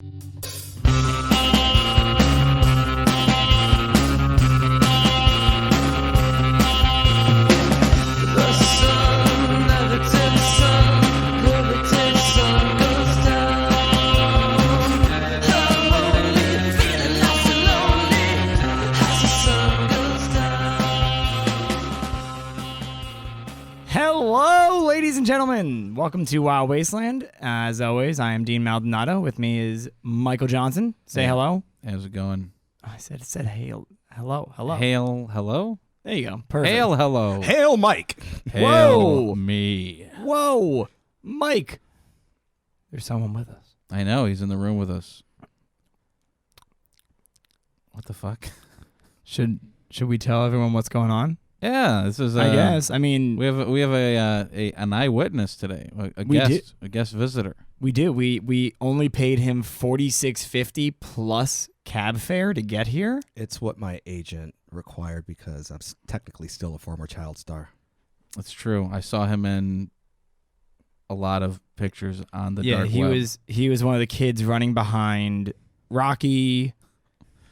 Hello, ladies and gentlemen. Welcome to Wasteland. As always, I am Dean Maldonado. With me is Michael Johnson. Say hello. How's it going? I said hail. Hello. Hail, hello? There you go. Perfect. Hail, hello. Hail, Mike. Hail me. Whoa. Mike. There's someone with us. I know, he's in the room with us. What the fuck? Should we tell everyone what's going on? Yeah, this is. I guess. I mean, we have an eyewitness today, a guest visitor. We do. We only paid him $46.50 plus cab fare to get here. It's what my agent required because I'm technically still a former child star. That's true. I saw him in a lot of pictures on the dark web. He was one of the kids running behind Rocky.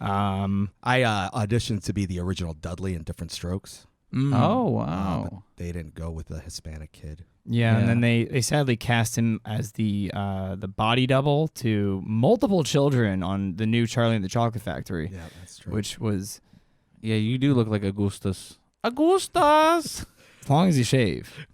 I auditioned to be the original Dudley in Different Strokes. Oh, wow. But they didn't go with the Hispanic kid. Yeah, and then they sadly cast him as the body double to multiple children on the new Charlie and the Chocolate Factory. Yeah, that's true. Which was... Yeah, you do look like Augustus. Augustus! As long as you shave.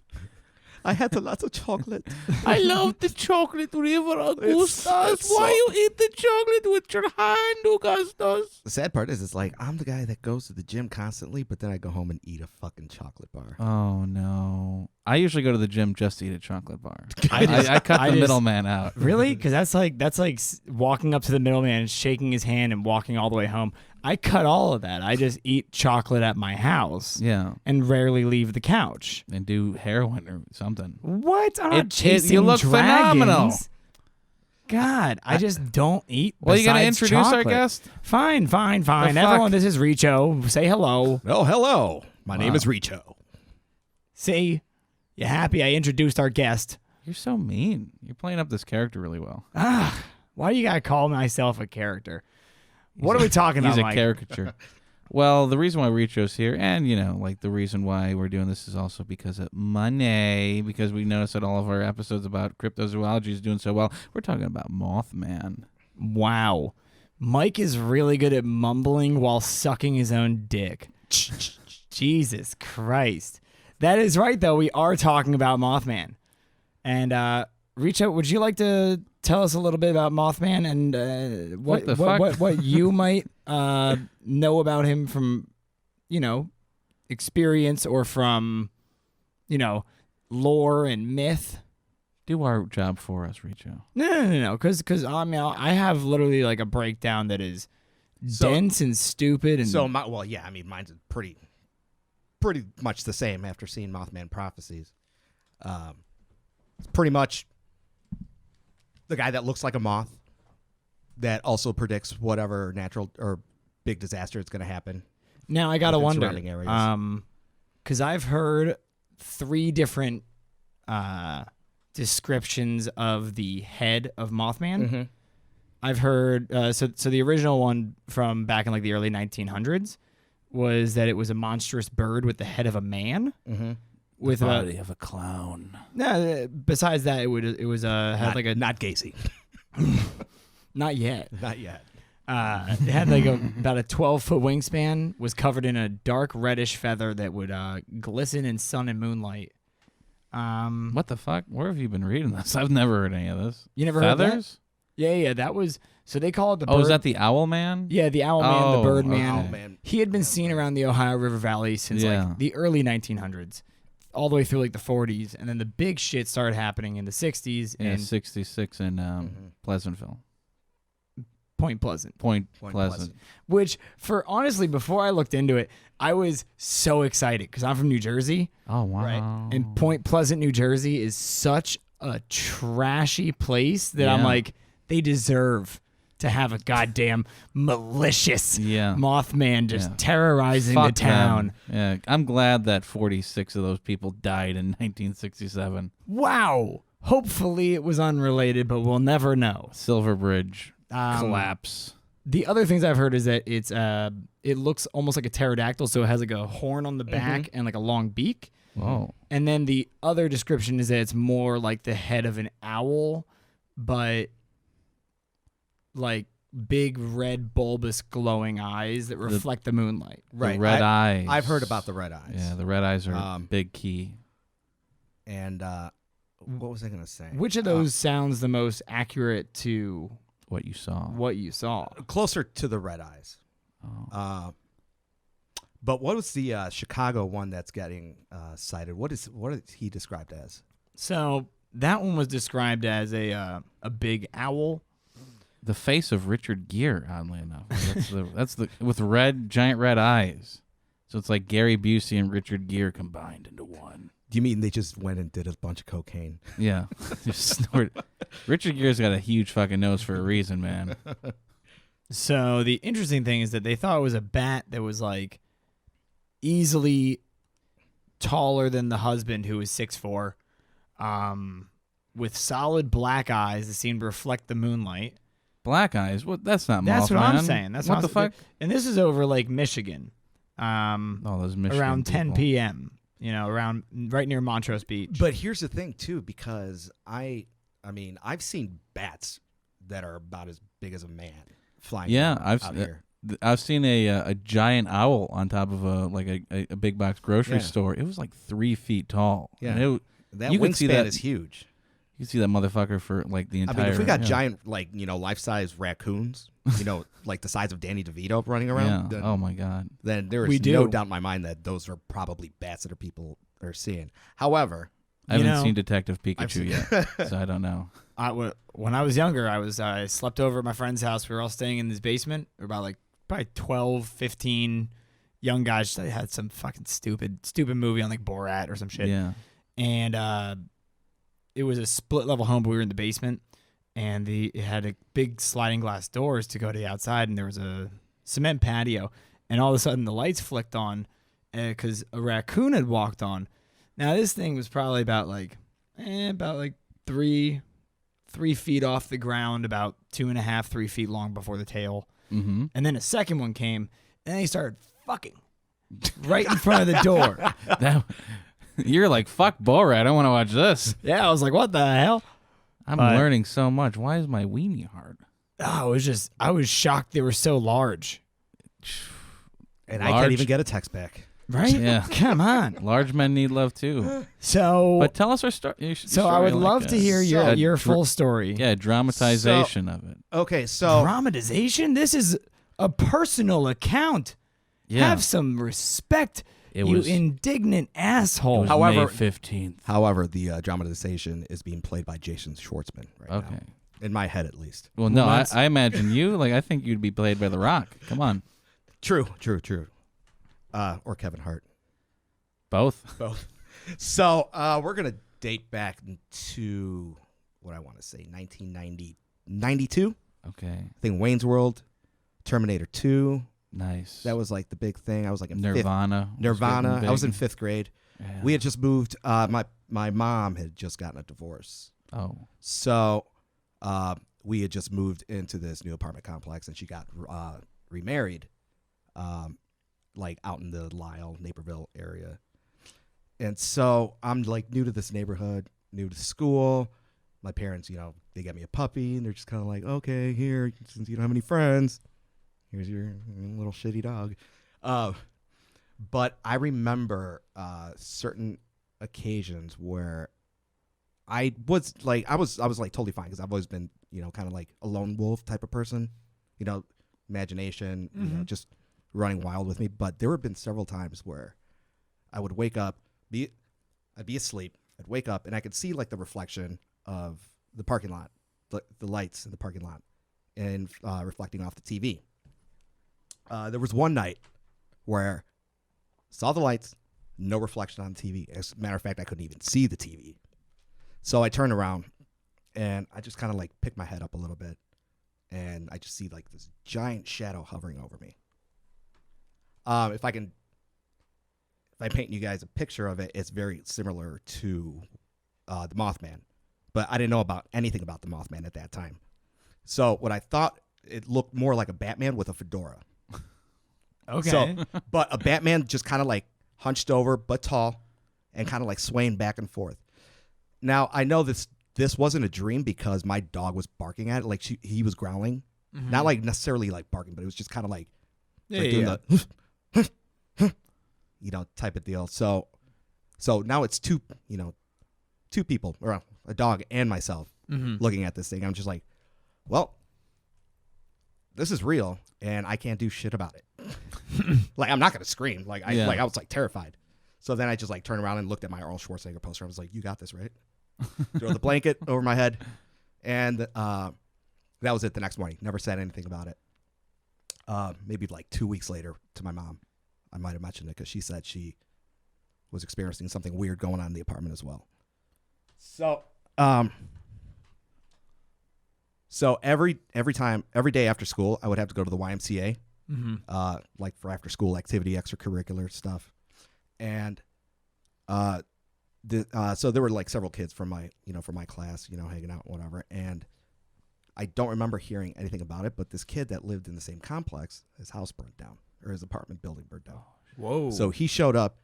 I had a lot of chocolate. I love the chocolate river, Augustus. It's Why so- you eat the chocolate with your hand, Augustus? The sad part is, it's like, I'm the guy that goes to the gym constantly, but then I go home and eat a fucking chocolate bar. Oh, no. I usually go to the gym just to eat a chocolate bar. I cut the middleman out. Really? Because that's like walking up to the middleman, shaking his hand, and walking all the way home. I cut all of that. I just eat chocolate at my house. Yeah. And rarely leave the couch. And do heroin or something. What? I'm not chasing you look dragons. phenomenal. God, I just don't eat. Well, you gonna introduce chocolate. our guest? Fine. The Everyone, fuck? this is Richo. Say hello. Oh, hello. My name is Richo. See, you happy I introduced our guest? You're so mean. You're playing up this character really well. Why do you gotta call myself a character? What are we talking about, He's a Mike? caricature. Well, the reason why Richo's here, and, the reason why we're doing this is also because of money, because we noticed that all of our episodes about cryptozoology is doing so well. We're talking about Mothman. Wow. Mike is really good at mumbling while sucking his own dick. Jesus Christ. That is right, though. We are talking about Mothman. And, Richo, would you like to tell us a little bit about Mothman and what you might know about him from, experience or from, lore and myth? Do our job for us, Richo. No. Because I have literally like a breakdown that is dense and stupid. And mine's pretty much the same after seeing Mothman Prophecies. It's pretty much the guy that looks like a moth that also predicts whatever natural or big disaster is going to happen. Now I gotta wonder, surrounding areas. because I've heard 3 different descriptions of the head of Mothman. Mm-hmm. I've heard so the original one from back in like the early 1900s was that it was a monstrous bird with the head of a man. Mm-hmm. With the body of a clown. No, besides that, it was had like a not Gacy. Not yet. Not yet. It had like about a 12-foot wingspan, was covered in a dark reddish feather that would glisten in sun and moonlight. What the fuck? Where have you been reading this? I've never heard any of this. You never heard Feathers? that? Yeah, that was... So they call it the bird... Oh, is that the Owl Man? Yeah, the Owl Man, the Bird Man. Okay. Owl Man. He had been seen around the Ohio River Valley since like the early 1900s, all the way through like the 40s, and then the big shit started happening in the 60s. Yeah, and 66 in Pleasantville. Point Pleasant. Point Pleasant. Which, for honestly, before I looked into it, I was so excited because I'm from New Jersey. Oh, wow. Right? And Point Pleasant, New Jersey is such a trashy place that I'm like, they deserve to have a goddamn malicious Mothman just terrorizing the town. Them. Yeah, I'm glad that 46 of those people died in 1967. Wow. Hopefully it was unrelated, but we'll never know. Silver Bridge. collapse. The other things I've heard is that it looks almost like a pterodactyl, so it has like a horn on the back and like a long beak. Whoa. And then the other description is that it's more like the head of an owl, but like big red bulbous glowing eyes that reflect the moonlight. The red eyes. I've heard about the red eyes. Yeah, the red eyes are big key. And what was I going to say? Which of those sounds the most accurate to What you saw. what you saw? Closer to the red eyes. Oh. But what was the Chicago one that's getting cited? What is he described as? So that one was described as a big owl. The face of Richard Gere, oddly enough. That's the with giant red eyes. So it's like Gary Busey and Richard Gere combined into one. Do you mean they just went and did a bunch of cocaine? Yeah. Just snort. Richard Gere's got a huge fucking nose for a reason, man. So the interesting thing is that they thought it was a bat that was like easily taller than the husband, who was 6'4", with solid black eyes that seemed to reflect the moonlight. Black eyes? What? That's not Mothman. That's what I'm saying. That's what the fuck? And this is over Lake Michigan. Those Michigan around 10 people. p.m. Around right near Montrose Beach. But here's the thing too, because I mean, I've seen bats that are about as big as a man flying. Yeah, out here. I've seen a giant owl on top of a big box grocery store. It was like 3 feet tall. Yeah, and that you can see wingspan that- is huge. you can see that motherfucker for like the entire. I mean, if we got yeah. giant, like, life-size raccoons, like the size of Danny DeVito running Yeah. around, then, Oh my god. then there We is do. no doubt in my mind that those are probably bats that people are seeing. However, I haven't know, seen Detective I've Pikachu seen- yet, so I don't know. When I was younger, I slept over at my friend's house. We were all staying in this basement. There were about like probably 12, 15 young guys that had some fucking stupid movie on like Borat or some shit. Yeah. And it was a split level home, but we were in the basement, and it had a big sliding glass doors to go to the outside, and there was a cement patio, and all of a sudden the lights flicked on because a raccoon had walked on. Now this thing was probably about 3 feet off the ground, about 2.5, 3 feet long before the tail. Mm-hmm. And then a second one came, and he started fucking right in front of the door. You're like, fuck Borat. I want to watch this. Yeah, I was like, what the hell? I'm learning so much. Why is my weenie hard? Oh, I was shocked they were so large. and I can't even get a text back. Right? Yeah. Come on. Large men need love too. So, But tell us our story. so I would love to hear your full story. Yeah, dramatization of it. Okay, so Dramatization? This is a personal account. Yeah. Have some respect, It you was- indignant asshole. It was However- May 15th. however, the dramatization is being played by Jason Schwartzman right now. Okay. In my head, at least. Well, no, that's- I imagine you. Like, I think you'd be played by The Rock. Come on. True. Or Kevin Hart. Both. Both. So we're going to date back to, what I want to say, 1992. Okay. I think Wayne's World, Terminator 2. Nice. That was like the big thing. I was like in Nirvana. Nirvana. I was in 5th grade. Yeah. We had just moved. My mom had just gotten a divorce. Oh. So we had just moved into this new apartment complex, and she got remarried, like out in the Lisle, Naperville area. And so I'm like new to this neighborhood, new to school. My parents, they got me a puppy, and they're just kind of like, okay, here, since you don't have any friends, here's your little shitty dog. But I remember certain occasions where I was like totally fine, because I've always been, kind of like a lone wolf type of person, imagination, just running wild with me. But there have been several times where I would wake up, I'd be asleep, I'd wake up, and I could see like the reflection of the parking lot, the lights in the parking lot, and reflecting off the TV. There was one night where saw the lights, no reflection on the TV. As a matter of fact, I couldn't even see the TV. So I turned around, and I just kind of like pick my head up a little bit, and I just see like this giant shadow hovering over me. If I paint you guys a picture of it, it's very similar to the Mothman, but I didn't know anything about the Mothman at that time. So what I thought it looked more like a Batman with a fedora. Okay. So, but a Batman just kind of like hunched over, but tall, and kind of like swaying back and forth. Now, I know this wasn't a dream because my dog was barking at it. Like he was growling. Not like necessarily like barking, but it was just kind of like, doing the, type of deal. So now it's two people, or a dog and myself looking at this thing. I'm just like, well, this is real and I can't do shit about it. Like, I'm not going to scream. Like I was like terrified. So then I just like turned around and looked at my Arnold Schwarzenegger poster. I was like, you got this, right? Throw the blanket over my head. And that was it the next morning. Never said anything about it. Maybe like 2 weeks later to my mom, I might have mentioned it because she said she was experiencing something weird going on in the apartment as well. So every day after school, I would have to go to the YMCA, like for after school activity, extracurricular stuff. And so there were like several kids from my class, hanging out, whatever. And I don't remember hearing anything about it, but this kid that lived in the same complex, his house burned down, or his apartment building burned down. Whoa. So he showed up,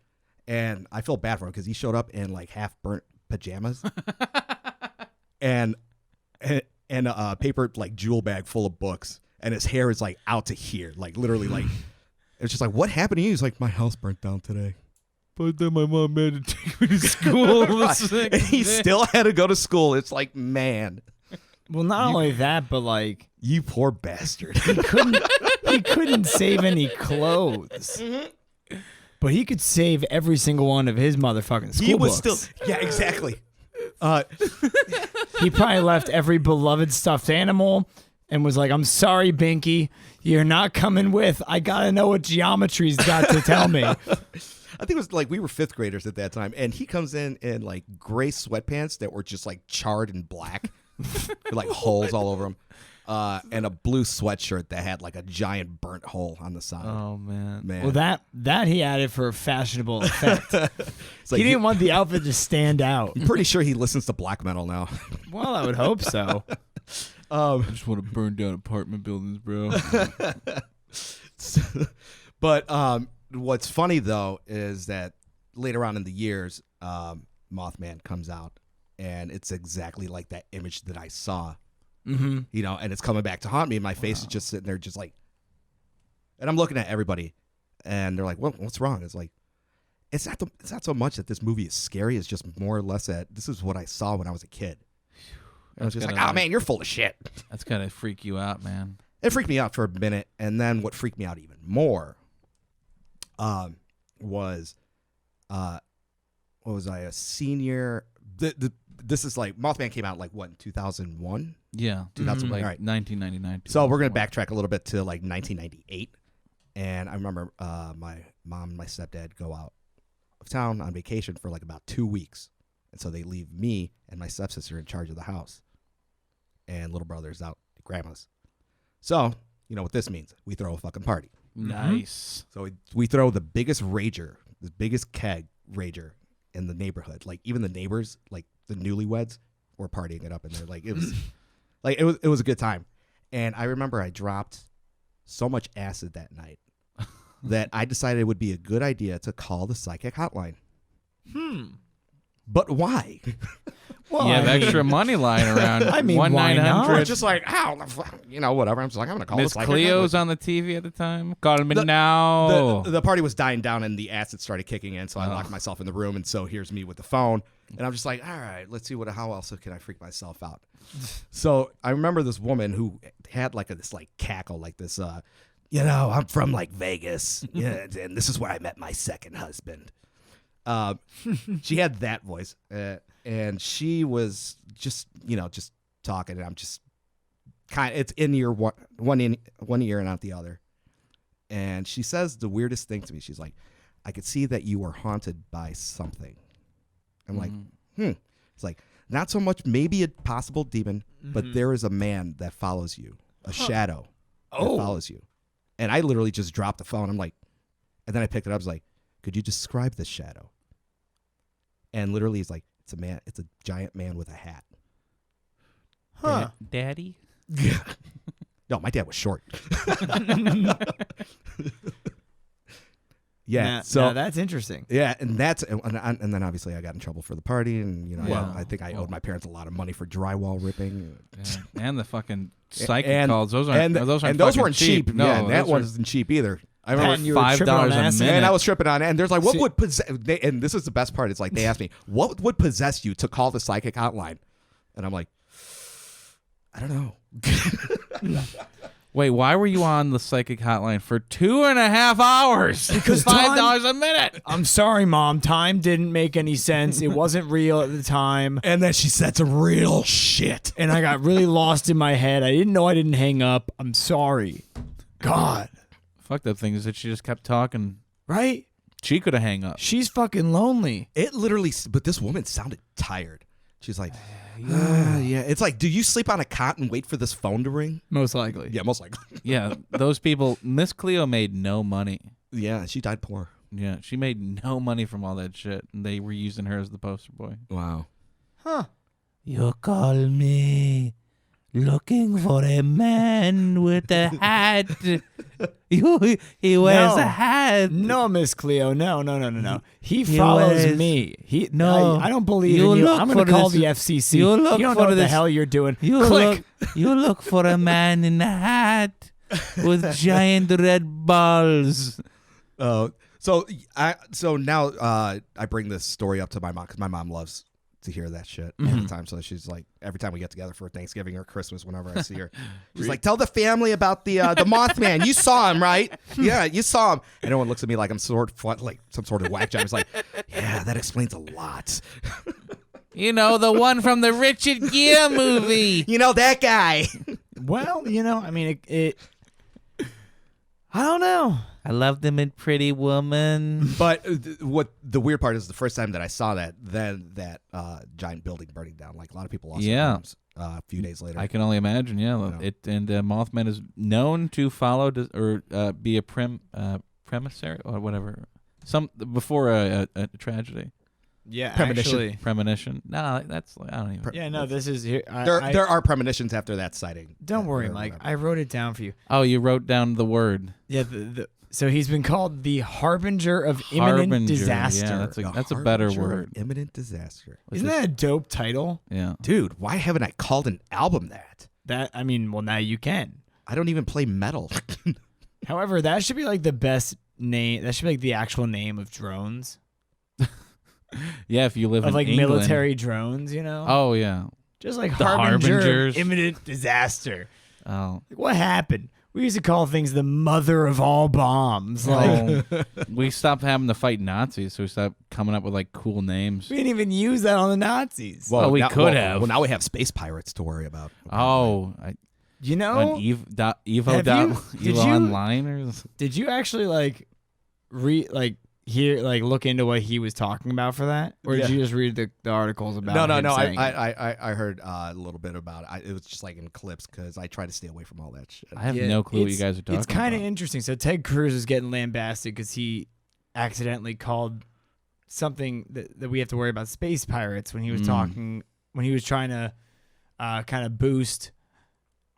and I felt bad for him because he showed up in like half burnt pajamas and a paper like jewel bag full of books, and his hair is like out to here, like literally like it's just like, what happened to you? He's like, my house burnt down today. But then my mom had to take me to school. And he still had to go to school. It's like, man. Well, not only that, but like, you poor bastard. he couldn't save any clothes. But he could save every single one of his motherfucking school He was books. still, yeah, exactly. He probably left every beloved stuffed animal and was like, I'm sorry, Binky, you're not coming with. I got to know what geometry's got to tell me. I think it was like we were fifth graders at that time, and he comes in like gray sweatpants that were just like charred and black, with like holes all over them, and a blue sweatshirt that had like a giant burnt hole on the side. Oh man. Well, that he added for a fashionable effect. Like he didn't want the outfit to stand out. I'm pretty sure he listens to black metal now. Well, I would hope so. I just want to burn down apartment buildings, bro. But what's funny though is that later on in the years, Mothman comes out, and it's exactly like that image that I saw. And it's coming back to haunt me. And my face is just sitting there, just like, and I'm looking at everybody, and they're like, "What's wrong?" It's like, it's not so much that this movie is scary. It's just more or less that this is what I saw when I was a kid. And I was just like, "Oh man, you're full of shit." That's gotta freak you out, man. It freaked me out for a minute, and then what freaked me out even more was what was I, a senior? This is like, Mothman came out like what, in 2001? Yeah, 2000, like all right. 1999. So we're gonna backtrack a little bit to like 1998, and I remember my mom and my stepdad go out of town on vacation for like about 2 weeks, and so they leave me and my stepsister in charge of the house, and little brother's out at grandma's. So you know what this means? We throw a fucking party. Nice. So we throw the biggest rager, the biggest keg rager in the neighborhood. Like even the neighbors, like the newlyweds, were partying it up in there. Like it was, it was a good time. And I remember I dropped so much acid that night that I decided it would be a good idea to call the psychic hotline. But why? Well, You have I mean, extra money lying around. I mean, why 1-900. not? Just like, whatever. I'm just like, I'm gonna call Miss the psychic Cleo's hotline. on the TV at the time. Call me now. The party was dying down and the acid started kicking in, so I locked myself in the room, and so here's me with the phone, and I'm just like, all right, let's see how else can I freak myself out. So I remember this woman who had like this like cackle, like this, I'm from like Vegas, and this is where I met my second husband. She had that voice, and she was just talking, and I'm just it's in ear one ear and out the other. And she says the weirdest thing to me. She's like, I could see that you were haunted by something. I'm like, It's like, not so much maybe a possible demon, but there is a man that follows you, a shadow that follows you. And I literally just dropped the phone. I'm like, and then I picked it up. I was like, could you describe this shadow? And literally he's like, it's a man. It's a giant man with a hat. Huh. Daddy? No, my dad was short. Yeah, so that's interesting. Yeah, and then obviously I got in trouble for the party, and Wow. I think I owed my parents a lot of money for drywall ripping. Yeah. And the fucking psychic And- calls. Those and those those weren't cheap. No, yeah, and that those are- wasn't cheap either. I And remember you were tripping on $5 a acid? minute. and I was tripping on it. And there's like, what See- would possess? And this is the best part. It's like they asked me, what would possess you to call the psychic hotline? And I'm like, I don't know. Wait, why were you on the psychic hotline for 2.5 hours? Because $5 a minute. I'm sorry, Mom. Time didn't make any sense. It wasn't real at the time. And then she said some real shit. And I got really lost in my head. I didn't know I didn't hang up. I'm sorry. God. Fucked up thing is that she just kept talking. Right? She could have hang up. She's fucking lonely. It literally, but this woman sounded tired. She's like, yeah. It's like, do you sleep on a cot and wait for this phone to ring? Most likely. Yeah, most likely. Yeah, those people. Miss Cleo made no money. Yeah, she died poor. Yeah, she made no money from all that shit, and they were using her as the poster boy. Wow. Huh. You call me looking for a man with a hat. He wears No. a hat. No, Miss Cleo. No. He follows wears- me. No. I don't believe You in you. look I'm going for to call this- the FCC. you look don't for know what the this- hell you're doing. You Click. look for a man in a hat with giant red balls. So now I bring this story up to my mom because my mom loves to hear that shit all the time. So she's like, every time we get together for Thanksgiving or Christmas, whenever I see her, she's like, tell the family about the Mothman. You saw him, right? Yeah, you saw him. And everyone looks at me like I'm like some sort of whack job. It's like, yeah, that explains a lot. You know, the one from the Richard Gere movie. You know that guy. Well, I mean, it I don't know. I loved him in Pretty Woman. But what the weird part is, the first time that I saw that, then that giant building burning down, like a lot of people lost their homes a few days later. I can only imagine, yeah. Mothman is known to follow or be a premisary or whatever. Before a tragedy. Yeah, Premonition. actually. Premonition. No, that's I don't even. Yeah, no, this is here. There are premonitions after that sighting. Don't worry, Or Mike. whatever. I wrote it down for you. Oh, you wrote down the word. Yeah, so he's been called the harbinger of imminent Harbinger, disaster. Yeah, that's a better Harbinger of word. Imminent disaster. Isn't that a dope title? Yeah. Dude, why haven't I called an album that? Well, now you can. I don't even play metal. However, that should be like the best name. That should be like the actual name of drones. Yeah, if you live Of in like England. military drones, Oh yeah. Just like The harbinger of harbingers. imminent disaster. Oh. Like, what happened? We used to call things the mother of all bombs. Like We stopped having to fight Nazis, so we stopped coming up with like cool names. we didn't even use that on the Nazis. Well, we could have. Well, now we have space pirates to worry about. Oh, You on know, Evo Online or did you actually look into what he was talking about for that, or did Yeah. you just read the articles about? No. him saying it? I heard a little bit about it. It was just like in clips because I try to stay away from all that shit. I have Yeah, no clue what you it's- guys are talking It's kind of about. interesting. So Ted Cruz is getting lambasted because he accidentally called something that we have to worry about space pirates when he was talking, when he was trying to kind of boost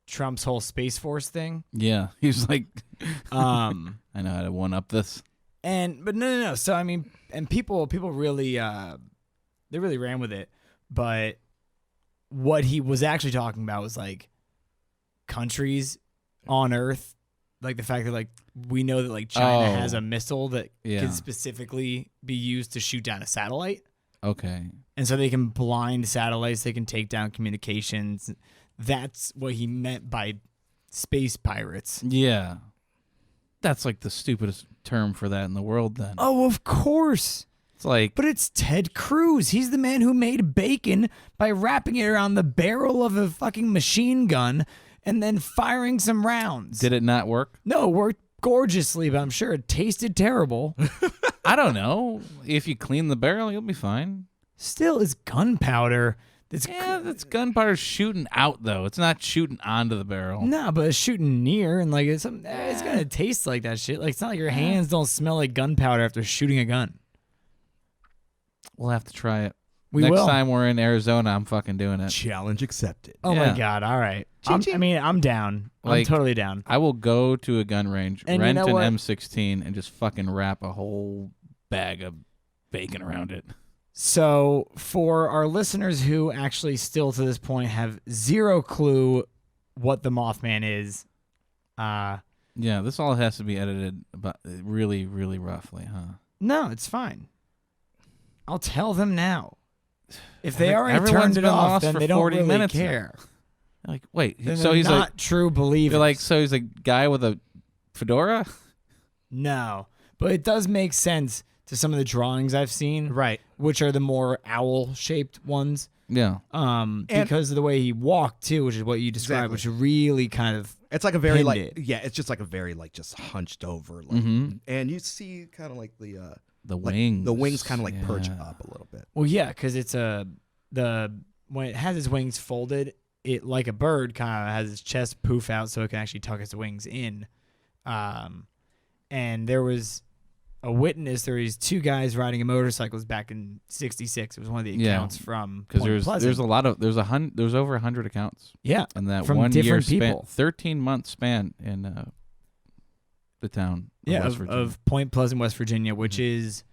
Trump's whole Space Force thing. Yeah, he was like, Um, I know how to one up this. but no. So I mean, and people really they really ran with it, but what he was actually talking about was like countries on Earth, like the fact that like we know that like China has a missile that Yeah. can specifically be used to shoot down a satellite, Okay. and so they can blind satellites, they can take down communications. That's what he meant by space pirates. Yeah. That's like the stupidest term for that in the world then. Oh, of course. It's like, But it's Ted Cruz. He's the man who made bacon by wrapping it around the barrel of a fucking machine gun and then firing some rounds. did it not work? No, it worked gorgeously, but I'm sure it tasted terrible. I don't know. If you clean the barrel, you'll be fine. Still, it's gunpowder. That's gunpowder shooting out, though. It's not shooting onto the barrel. No, but it's shooting near, and like it's gonna taste like that shit. Like it's not like your hands don't smell like gunpowder after shooting a gun. We'll have to try it. We Next will. time we're in Arizona, I'm fucking doing it. Challenge accepted. Oh Yeah. my god! All right. I'm down. I'm Like, totally down. I will go to a gun range, And you rent know an what? M16, and just fucking wrap a whole bag of bacon around it. So for our listeners who actually still to this point have zero clue what the Mothman is, Yeah, this all has to be edited about really, really roughly, huh? no, it's fine. I'll tell them now. If they already Everyone's turned it been off, lost then for they don't 40 really minutes now. care. Like, wait, Then so they're he's not like, true believers. you're like, so he's a guy with a fedora? No, but it does make sense to some of the drawings I've seen, Right. which are the more owl-shaped ones. Yeah. Because of the way he walked too, which is what you described, Exactly. which really kind of It's like a very pinned like it. yeah, it's just like a very like just hunched over, like, Mhm. and you see kind of like the like, wings. the wings kind of like perch Yeah. up a little bit. well, yeah, because it's when it has its wings folded, it like a bird kind of has its chest poof out so it can actually tuck its wings in. And there was a witness. There was two guys riding a motorcycles back in '66. It was one of the Yeah. accounts from Because Point Pleasant. there's a lot of there's over 100 accounts yeah, in that from 1 year different span, people. 13-month span in the town. Of West Virginia. of Point Pleasant, West Virginia, which is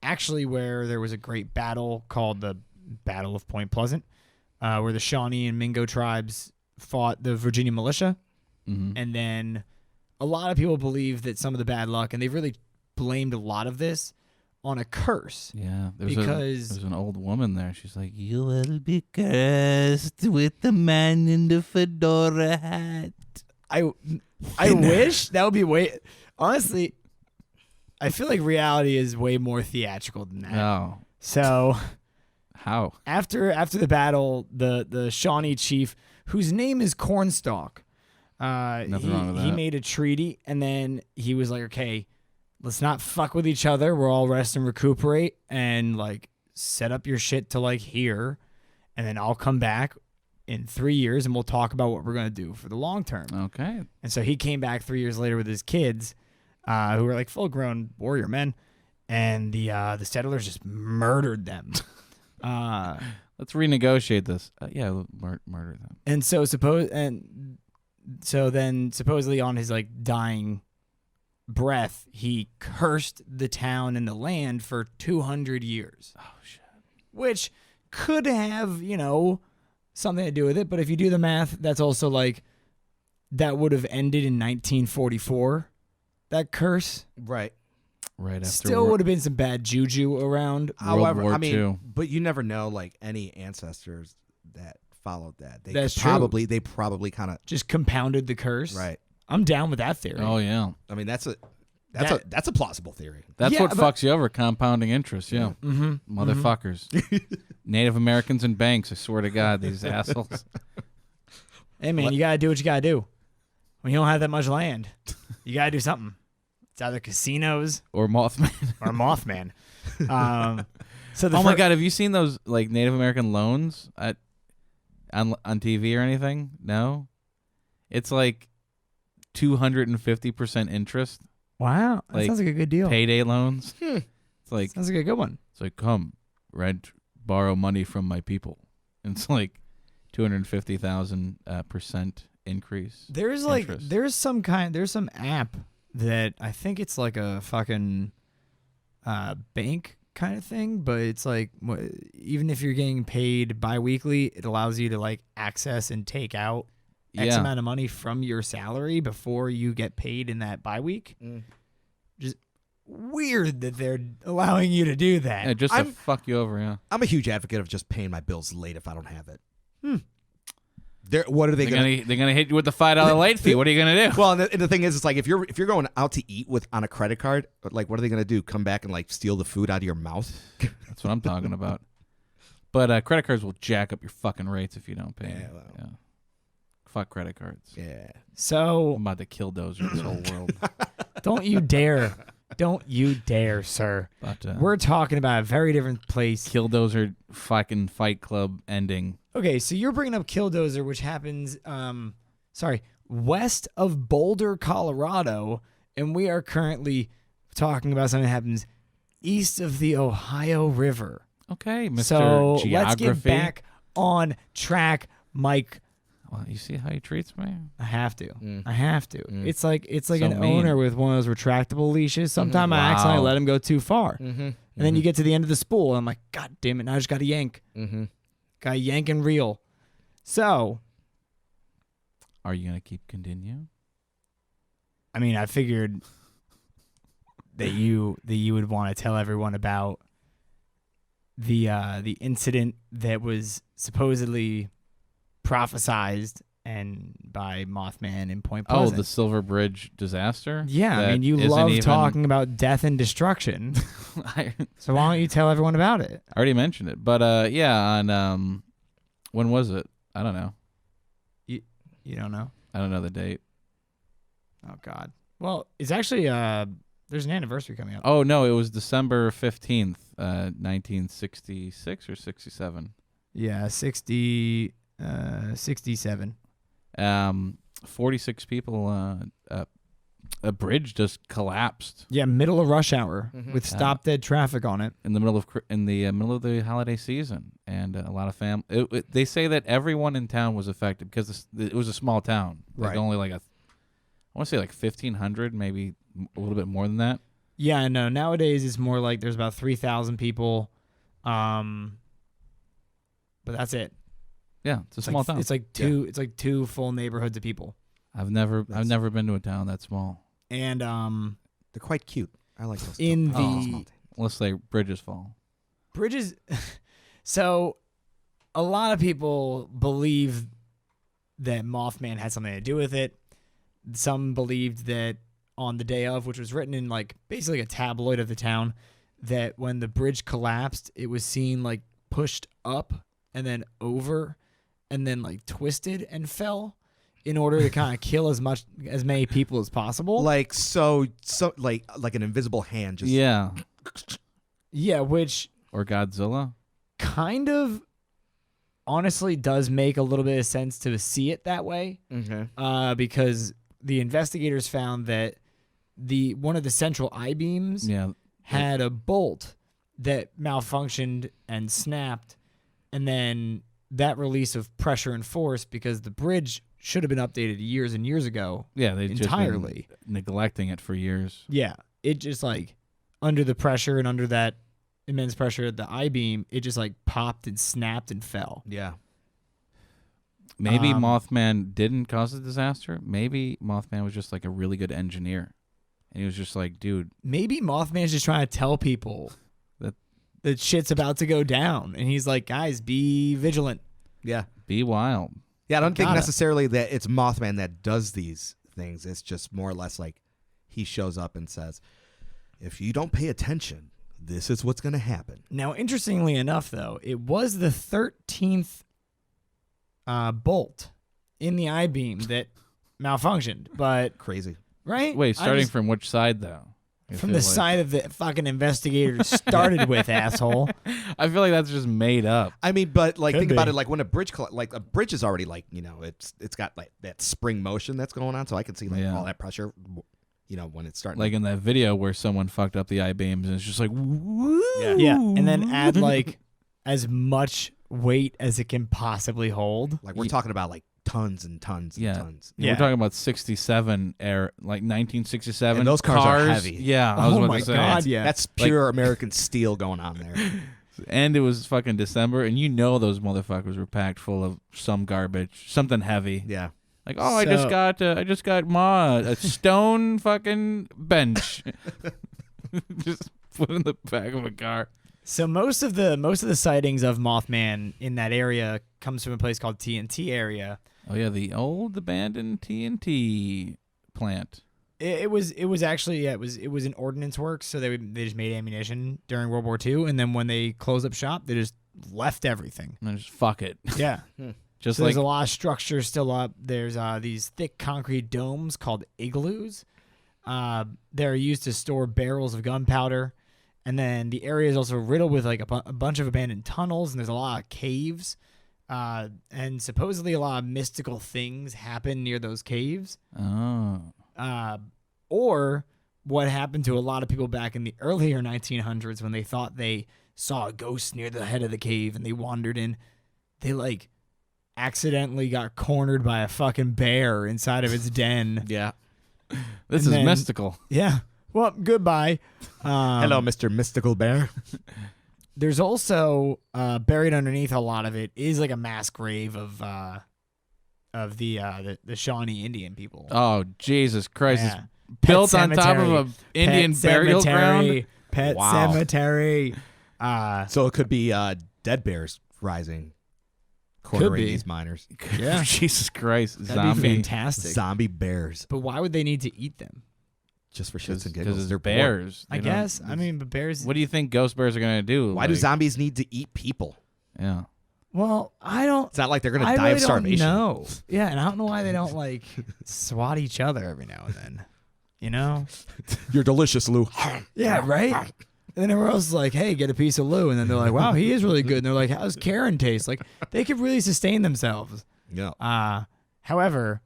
actually where there was a great battle called the Battle of Point Pleasant, where the Shawnee and Mingo tribes fought the Virginia militia. Mhm. And then a lot of people believe that some of the bad luck, and they've really blamed a lot of this on a curse. Yeah, Because- there's an old woman there. She's like, "You will be cursed with the man in the fedora hat." I wish that would be way. Honestly, I feel like reality is way more theatrical than that. Oh, So how? after the battle, the Shawnee chief, whose name is Cornstalk, Nothing wrong with he that. made a treaty, and then he was like, okay, let's not fuck with each other. We'll all rest and recuperate, and like set up your shit to like here, and then I'll come back in 3 years, and we'll talk about what we're gonna do for the long term. Okay. And so he came back 3 years later with his kids, who were like full-grown warrior men, and the settlers just murdered them. Let's renegotiate this. Yeah, murder them. And so then supposedly on his like dying breath, he cursed the town and the land for 200 years. Oh shit. Which could have, something to do with it, but if you do the math, that's also like that would have ended in 1944. That curse Right. Right after still would have been some bad juju around. However, War I mean, II. but you never know like any ancestors that followed that. They That's probably kind of Just compounded the curse. right. I'm down with that theory. Oh yeah. I mean, that's a plausible theory. That's Yeah, what but- fucks you over, compounding interest. Yeah. Mm-hmm. Motherfuckers. Native Americans and banks. I swear to God, these assholes. Hey man, you gotta do what you gotta do. When you don't have that much land, you gotta do something. It's either casinos Or Mothman. or Mothman. So Oh my God, have you seen those like Native American loans on TV or anything? No? It's like 250% interest. Wow, that Like, sounds like a good deal. Payday loans. It's like Sounds like a good one. come, borrow money from my people. And it's like 250,000% increase. There's like interest. there's some app that I think it's like a fucking bank kind of thing, but it's like even if you're getting paid bi-weekly, it allows you to like access and take out X Yeah. amount of money from your salary before you get paid in that bi-week. Just weird that they're allowing you to do that. Yeah, just to I'm- fuck you over, yeah. I'm a huge advocate of just paying my bills late if I don't have it. What are they They're going gonna hit you with the $5 late fee. What are you gonna do? Well, and the thing is, it's like if you're going out to eat on a credit card, like what are they going to do? Come back and like steal the food out of your mouth? That's what I'm talking about. But credit cards will jack up your fucking rates if you don't pay. Yeah, well. Yeah. Fuck credit cards. Yeah. So I'm about to kill dozer this whole world. don't you dare. Don't you dare, sir. But We're talking about a very different place. Killdozer fucking Fight Club ending. Okay, so you're bringing up Killdozer, which happens, west of Boulder, Colorado, and we are currently talking about something that happens east of the Ohio River. Okay, Mr. So Geography. let's get back on track, Mike. Well, you see how he treats me? I have to. Mm. I have to. Mm. It's like So an mean. owner with one of those retractable leashes. Sometimes I accidentally Wow. let him go too far. Mm-hmm. And then you get to the end of the spool, and I'm like, God damn it, now I just got to yank. Mm-hmm. Got to yank and reel. So, Are you gonna keep continue? I mean, I figured that you would want to tell everyone about the incident that was supposedly prophesized and by Mothman in Point Oh, Pleasant. the Silver Bridge disaster. Yeah, I That mean, you isn't love even- talking about death and destruction. I So why don't you tell everyone about it? already mentioned it, but yeah, on when was it? I don't know. You don't know? I don't know the date. Oh God. Well, it's actually there's an anniversary coming up. Oh no, it was December 15th, 1966 or 67. Yeah, 67. 46 people. A bridge just collapsed Yeah, middle of rush hour Mhm. with stop dead traffic on it. in the middle of the holiday season, and a lot of they say that everyone in town was affected because it was a small town. Like Right. only I want to say 1,500, maybe a little bit more than that. Yeah, I know. Nowadays it's more like there's about 3,000 people. But that's it. Yeah, it's a It's small like, town. It's like two full neighborhoods of people. I've never That's- been to a town that small. And They're quite cute. I like those. In too. the- Small towns. Unless bridges fall. bridges so a lot of people believe that Mothman had something to do with it. Some believed that on the day of, which was written in like basically a tabloid of the town, that when the bridge collapsed, it was seen like pushed up and then over and then like twisted and fell in order to kind of kill as many people as possible. Like like an invisible hand just Yeah, Yeah, which or Godzilla. kind of honestly does make a little bit of sense to see it that way. Okay. Because the investigators found that one of the central I-beams Yeah, had a bolt that malfunctioned and snapped, and then that release of pressure and force, because the bridge should have been updated years and years ago. yeah, they Entirely. just been neglecting it for years. Yeah, it just like under the pressure and under that immense pressure at the I-beam, it just like popped and snapped and fell. Yeah. Maybe Um, Mothman didn't cause the disaster. Maybe Mothman was just like a really good engineer, and he was just like, dude, Maybe Mothman's just trying to tell people That- that shit's about to go down, and he's like, guys, be vigilant. Yeah. be wild. Yeah, I don't think Gotta. necessarily that it's Mothman that does these things. It's just more or less like he shows up and says, if you don't pay attention, this is what's going to happen. Now, interestingly enough, though, it was the 13th bolt in the I-beam that malfunctioned, but Crazy. right? Wait, I starting just- from which side though? I from feel the like- side of the fucking investigators started with, asshole. I feel like that's just made up. I mean, but like Could think about be. it, like when a bridge is already like, it's got like that spring motion that's going on, so I can see like Yeah. all that pressure, when it's starting. Like in that video where someone fucked up the I-beams and it's just like, woo. Yeah, and then add like as much weight as it can possibly hold. like we're talking about like tons and tons and Yeah. tons. Yeah. We're talking about 67 like 1967. And those cars are heavy. Yeah, I was Oh about my to say. God, yeah. That's pure American steel going on there. And it was fucking December, and those motherfuckers were packed full of some garbage, something heavy. Yeah. Like, oh, I just got a stone fucking bench, just put in the back of a car. So most of the sightings of Mothman in that area comes from a place called TNT area. Oh yeah, the old abandoned TNT plant. It was actually it was an ordnance works, so they just made ammunition during World War II, and then when they closed up shop, they just left everything. And then just fuck it. Yeah. Just So like there's a lot of structures still up. There's these thick concrete domes called igloos. They're used to store barrels of gunpowder. And then the area is also riddled with like a bunch of abandoned tunnels, and there's a lot of caves. And supposedly a lot of mystical things happen near those caves. oh. Or what happened to a lot of people back in the earlier 1900s when they thought they saw a ghost near the head of the cave and they wandered in. They like accidentally got cornered by a fucking bear inside of its den. Yeah. This is And then- mystical. Yeah. Well, goodbye. Hello, Mr. Mystical Bear. There's also buried underneath a lot of it is like a mass grave of the Shawnee Indian people. Oh, Jesus Christ. Yeah. It's built on top of cemetery. an Indian Pet burial cemetery. ground. Pet Wow. cemetery. So it could be dead bears rising, cornering be. these miners. Yeah. Jesus Christ. That'd be Zombie. fantastic. Zombie bears. But why would they need to eat them? Just for shits and Because giggles. it's They're bored. bears. I They don't- guess. I mean, but bears. What do you think ghost bears are going to do? Why do Like, zombies need to eat people? Yeah. Well, I don't. It's not like they're going to I die really of starvation. don't know. Yeah, and I don't know why they don't like swat each other every now and then. You know? You're delicious, Lou. Yeah, right. And then everyone else is like, "Hey, get a piece of Lou," and then they're like, "Wow, he is really good." And they're like, "How's Karen taste?" Like they could really sustain themselves. Yeah. However,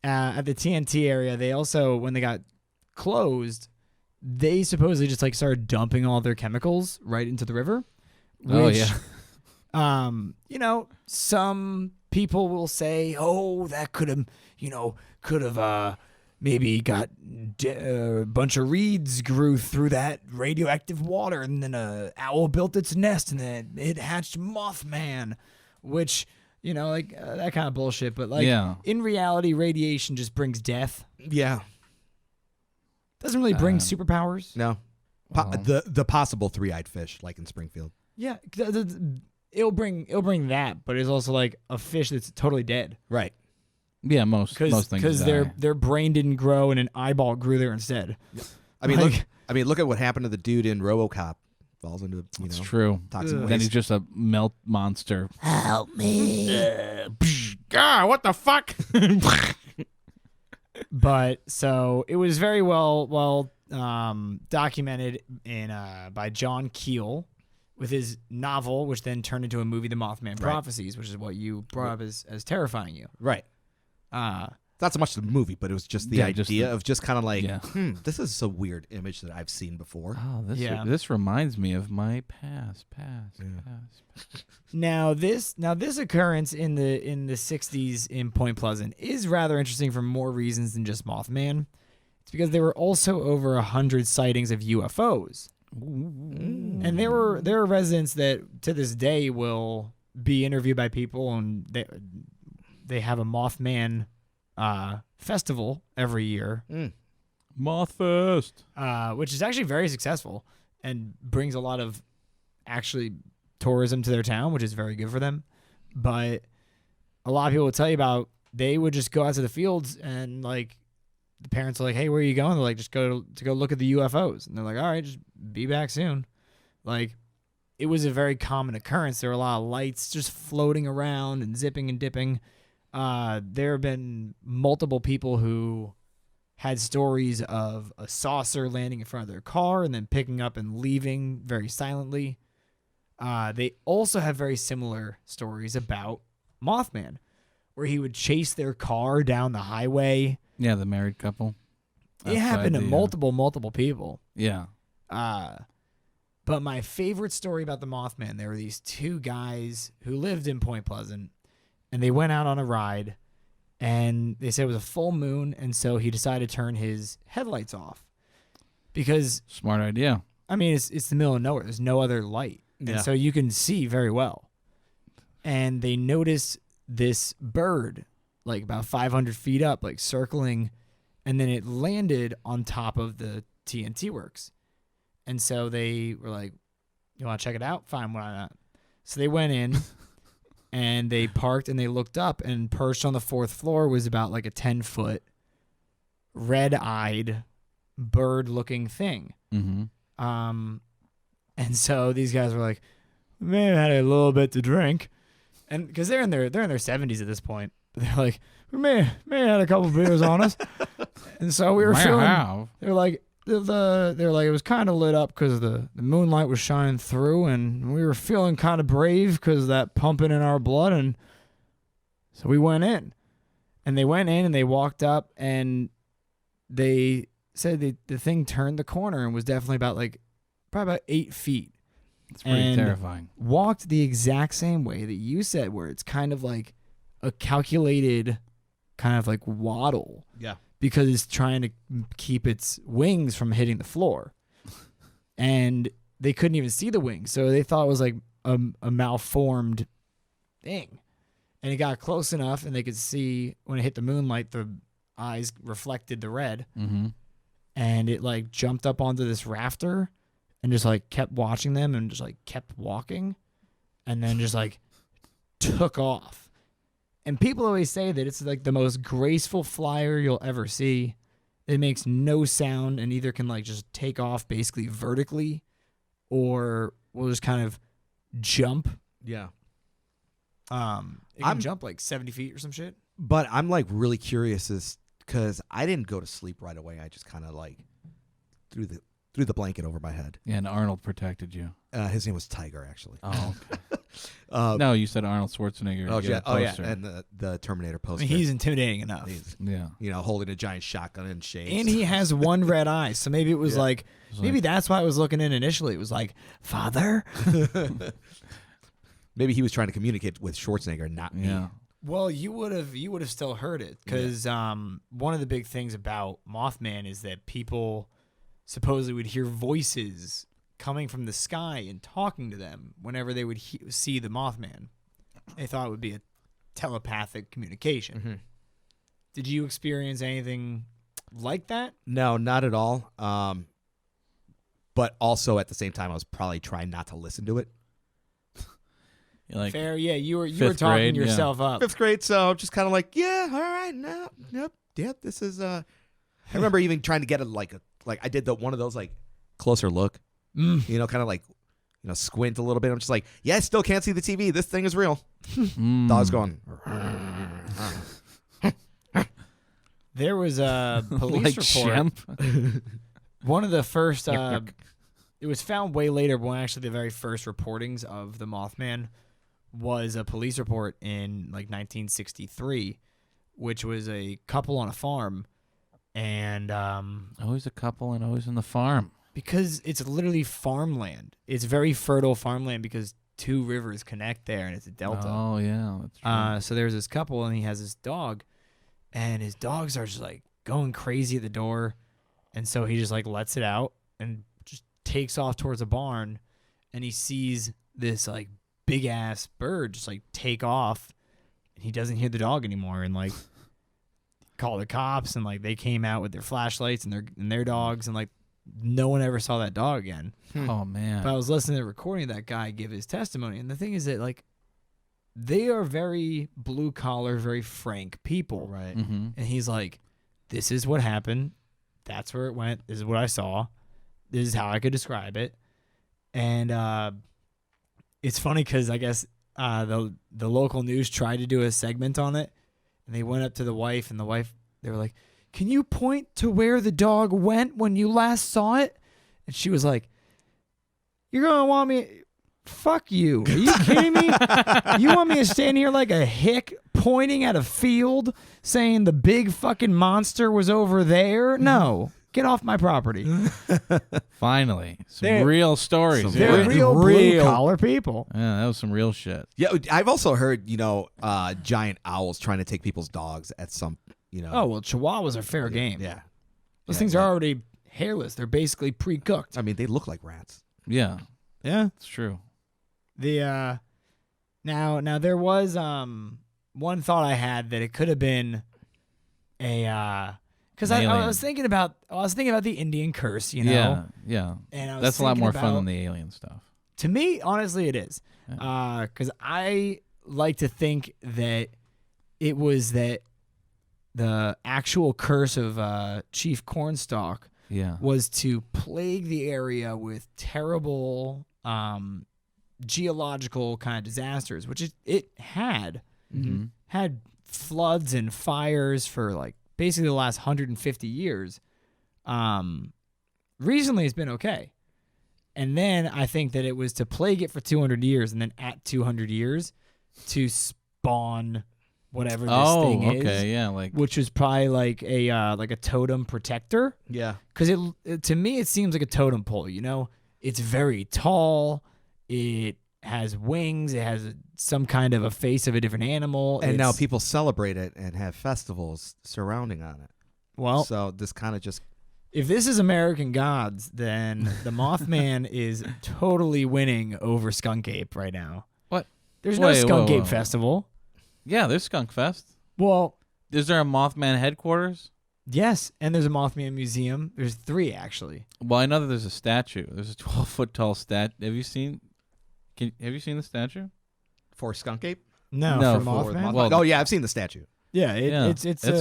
at the TNT area, they also, when they got closed, they supposedly just like started dumping all their chemicals right into the river. Oh, which, yeah. You know, some people will say, "Oh, that could have maybe got a bunch of reeds grew through that radioactive water, and then a owl built its nest, and then it hatched Mothman," which, you know, like that kind of bullshit. But like, Yeah. in reality, radiation just brings death. Yeah. Doesn't really bring superpowers. No. Well. The possible three-eyed fish, like in Springfield. Yeah, it'll bring that, but it's also like a fish that's totally dead. Right. Yeah, most things because die. their brain didn't grow and an eyeball grew there instead. I mean, Like- look at what happened to the dude in RoboCop. Falls into, It's know, true. toxic Ugh. Then he's waste. just a melt monster. Help me. God, what the fuck? But so it was very well documented in by John Keel with his novel, which then turned into a movie, The Mothman Prophecies, which is what you brought up as terrifying you. Right. Not so much the movie, but it was just the Yeah, idea just the- of just kind of like, Yeah. this is a weird image that I've seen before. Oh, Yeah. this reminds me of my past. Now this occurrence in the 60s in Point Pleasant is rather interesting for more reasons than just Mothman. It's because there were also over 100 sightings of UFOs. And there were residents that to this day will be interviewed by people, and they have a Mothman festival every year, Mothfest. which is actually very successful and brings a lot of actually tourism to their town, which is very good for them. But a lot of people will tell you about they would just go out to the fields and like the parents are like, "Hey, where are you going?" They're like, "Just go look at the UFOs." And they're like, "All right, just be back soon." Like it was a very common occurrence. There were a lot of lights just floating around and zipping and dipping. There have been multiple people who had stories of a saucer landing in front of their car and then picking up and leaving very silently. They also have very similar stories about Mothman, where he would chase their car down the highway. Yeah, the married couple. It happened to Outside the, multiple people. Yeah. But my favorite story about the Mothman, there were these two guys who lived in Point Pleasant, and they went out on a ride, and they said it was a full moon, and so he decided to turn his headlights off. Because, Smart idea. I mean, it's the middle of nowhere. There's no other light. Yeah. And so you can see very well. And they noticed this bird, like about 500 feet up, like circling, and then it landed on top of the TNT works. And so they were like, "You want to check it out? Fine, why not?" So they went in and they parked and they looked up, and perched on the fourth floor was about like a 10-foot red-eyed bird-looking thing. Mm-hmm. And so these guys were like, "We may have had a little bit to drink," and because they're in their 70s at this point, they're like, "We may have had a couple beers on us," and so we were feeling. They're like it was kind of lit up because the moonlight was shining through, and we were feeling kind of brave because that pumping in our blood, and so we went in, and they went in and they walked up, and they said the thing turned the corner and was definitely probably about 8 feet. It's pretty and terrifying. Walked the exact same way that you said, where it's kind of like a calculated kind of like waddle Yeah. because it's trying to keep its wings from hitting the floor. And they couldn't even see the wings, so they thought it was like a malformed thing. And it got close enough, and they could see when it hit the moonlight, the eyes reflected the red. Mm-hmm. And it like jumped up onto this rafter and just like kept watching them and just like kept walking and then just like took off. And people always say that it's like the most graceful flyer you'll ever see. It makes no sound and either can like just take off basically vertically or will just kind of jump. Yeah. It can jump like 70 feet or some shit. But I'm like really curious is because I didn't go to sleep right away. I just kind of like threw the blanket over my head. Yeah, and Arnold protected you. His name was Tiger, actually. Oh, okay. No, you said Arnold Schwarzenegger. Oh, yeah, yeah, and the Terminator I poster. mean, he's intimidating enough. He's, yeah. holding a giant shotgun and shades. And he has one red eye, so maybe it was like maybe that's why I was looking in initially. It was like, Father? Maybe he was trying to communicate with Schwarzenegger, not me. Yeah. Well, you would have still heard it because one of the big things about Mothman is that people supposedly would hear voices coming from the sky and talking to them whenever they would see the Mothman. They thought it would be a telepathic communication. Mm-hmm. Did you experience anything like that? No, not at all. But also at the same time, I was probably trying not to listen to it. Like fair, yeah. You were fifth talking grade, yourself up. 5th grade, so I'm just kind of like, yeah, all right, no, yep, this is. I remember even trying to get I did one of those like closer look, kind of like, squint a little bit. I'm just like, yeah, I still can't see the TV. This thing is real. Dog's going. There was a police like report. Shemp? One of the first. It was found way later, but actually the very first reportings of the Mothman was a police report in like 1963, which was a couple on a farm, and Always a couple and always in the farm. because it's literally farmland. It's very fertile farmland because two rivers connect there, and it's a delta. Oh yeah, that's true. So there's this couple, and he has this dog, and his dogs are just like going crazy at the door, and so he just like lets it out and just takes off towards a barn, and he sees this like big ass bird just like take off, and he doesn't hear the dog anymore, and like call the cops, and like they came out with their flashlights and their dogs, and like no one ever saw that dog again. Oh man. But I was listening to the recording of that guy give his testimony, and the thing is that like they are very blue collar, very frank people, Right. Mm-hmm. and he's like, "This is what happened. That's where it went. This is what I saw. This is how I could describe it." And it's funny because I guess the local news tried to do a segment on it, and they went up to the wife, and they were like, "Can you point to where the dog went when you last saw it?" And she was like, "You're gonna want me? Fuck you! Are you kidding me? You want me to stand here like a hick pointing at a field saying the big fucking monster was over there? No, get off my property." Finally, some They're- real stories. some They're Yeah. real blue collar people. Yeah, that was some real shit. Yeah, I've also heard, giant owls trying to take people's dogs at some, Oh well, Chihuahuas are fair game. Yeah. Those Yeah, things yeah. are already hairless. They're basically pre-cooked. I mean, they look like rats. Yeah, Yeah. it's true. The now there was one thought I had that it could have been a because I Alien. was thinking about the Indian curse, you know. Yeah, yeah. And I was That's a lot thinking more fun about- than the alien stuff. To me, honestly, it is. Yeah. Because I like to think that it was that the actual curse of Chief Cornstalk Yeah. was to plague the area with terrible geological kind of disasters, which it had. Mm-hmm. Had floods and fires for like basically the last 150 years. Recently, it's been okay. And then I think that it was to plague it for 200 years, and then at 200 years to spawn whatever this thing is. okay, yeah, like Which was probably like a totem protector. Yeah. Because to me, it seems like a totem pole, you know? It's very tall. It has wings. It has some kind of a face of a different animal. And now It's- people celebrate it and have festivals surrounding on it. Well, So this kind of just if this is American Gods, then the Mothman is totally winning over Skunk Ape right now. What? There's no Wait, Skunk whoa, Ape whoa. Festival. Yeah, there's Skunk Fest. Well, Is there a Mothman headquarters? yes, and there's a Mothman museum. There's 3 actually. Well, I know that there's a statue. There's a 12-foot tall statue. Have you seen the statue? for Skunk Ape. No, No, for for Mothman. Well, oh yeah, I've seen the statue. Yeah, Yeah. it's it's a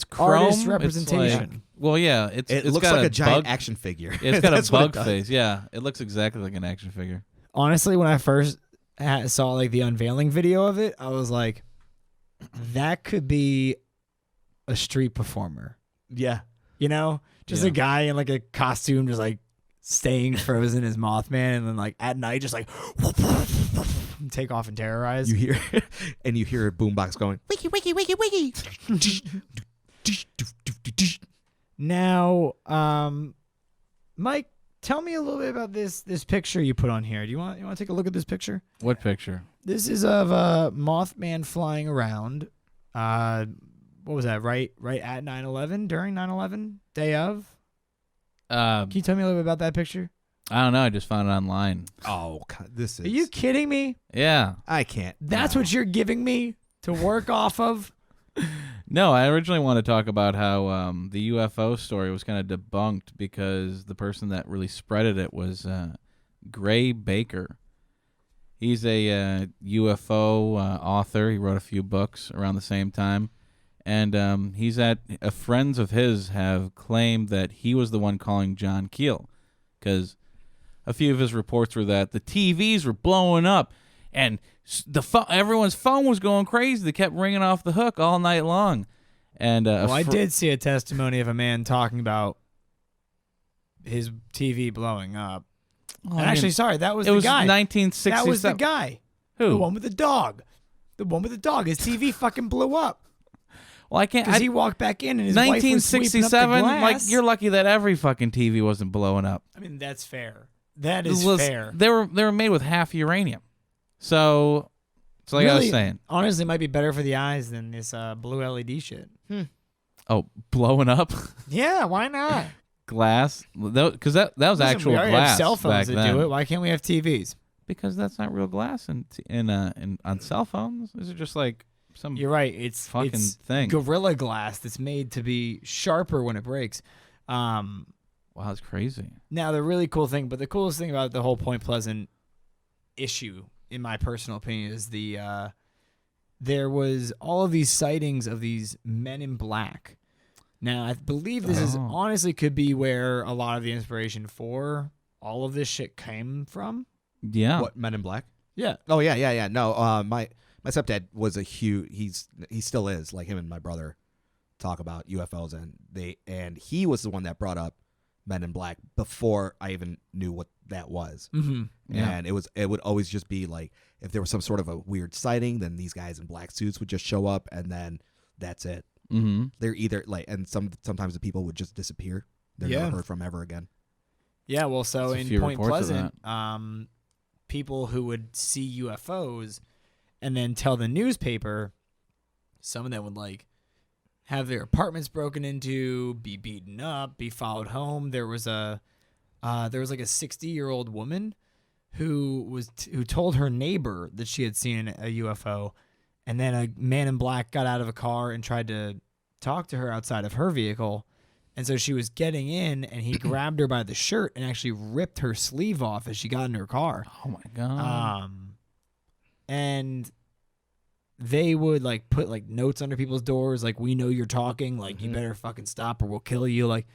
chrome. artist It's representation. like- well, yeah, It it's looks got like a giant bug, action figure. It's got That's a what it bug does. face. Yeah, it looks exactly like an action figure. Honestly, when I first saw like the unveiling video of it, I was like, that could be a street performer. Yeah. You know, just Yeah. a guy in like a costume, just like staying frozen as Mothman, and then like at night, just like take off and terrorize. You hear and you hear a boombox going wiki wiki wiki wiki. Now, Mike, tell me a little bit about this picture you put on here. Do you want to take a look at this picture? What picture? This is of Mothman flying around. What was that? Right at 9/11, during 9/11, day of. Can you tell me a little bit about that picture? I don't know. I just found it online. Oh, God, this is. Are you kidding me? Yeah. I can't. That's no. what you're giving me to work off of? No, I originally wanted to talk about how the UFO story was kind of debunked because the person that really spreaded it was Gray Baker. He's a UFO author. He wrote a few books around the same time. And friends of his have claimed that he was the one calling John Keel, because a few of his reports were that the TVs were blowing up and everyone's phone was going crazy. They kept ringing off the hook all night long. And Well, I did see a testimony of a man talking about his TV blowing up. Oh, And actually, sorry, that was it the was guy. 1960. That was the guy. Who? The one with the dog. The one with the dog. His TV fucking blew up Well, I can't. because he walked back in and his wife was sweeping up the 1967. Like, glass. you're lucky that every fucking TV wasn't blowing up. I mean, that's fair. That is Was- fair. They were made with half uranium. So like I was Really, saying. honestly, it might be better for the eyes than this blue LED shit. Oh, blowing up Yeah, why not? glass? Because that was Listen, actual we already glass have cell back phones that then. do it. Why can't we have TVs? Because that's not real glass in on cell phones. These are just like some You're right. It's fucking it's thing. Gorilla Glass that's made to be sharper when it breaks. Wow, that's crazy. Now the really cool thing, but the coolest thing about the whole Point Pleasant issue, in my personal opinion, is there was all of these sightings of these men in black. Now I believe this is Oh. honestly could be where a lot of the inspiration for all of this shit came from. Yeah. What, Men in Black? Yeah. Oh yeah. No, my stepdad was a huge. He still is, like him and my brother talk about UFOs, and he was the one that brought up Men in Black before I even knew what that was. Mm-hmm. Yeah. And it would always just be like, if there was some sort of a weird sighting, then these guys in black suits would just show up, and then that's it. Mm-hmm. They're either like, and sometimes the people would just disappear. They're Yeah. never heard from ever again. Yeah, well, so There's a in few Point reports of Pleasant, people who would see UFOs and then tell the newspaper, some of them would like have their apartments broken into, be beaten up, be followed home. There was like a 60-year-old woman who told her neighbor that she had seen a UFO, and then a man in black got out of a car and tried to talk to her outside of her vehicle. And so she was getting in, and he grabbed her by the shirt and actually ripped her sleeve off as she got in her car. Oh my god. And they would like put like notes under people's doors, like, "We know you're talking, like you better fucking stop or we'll kill you." Like,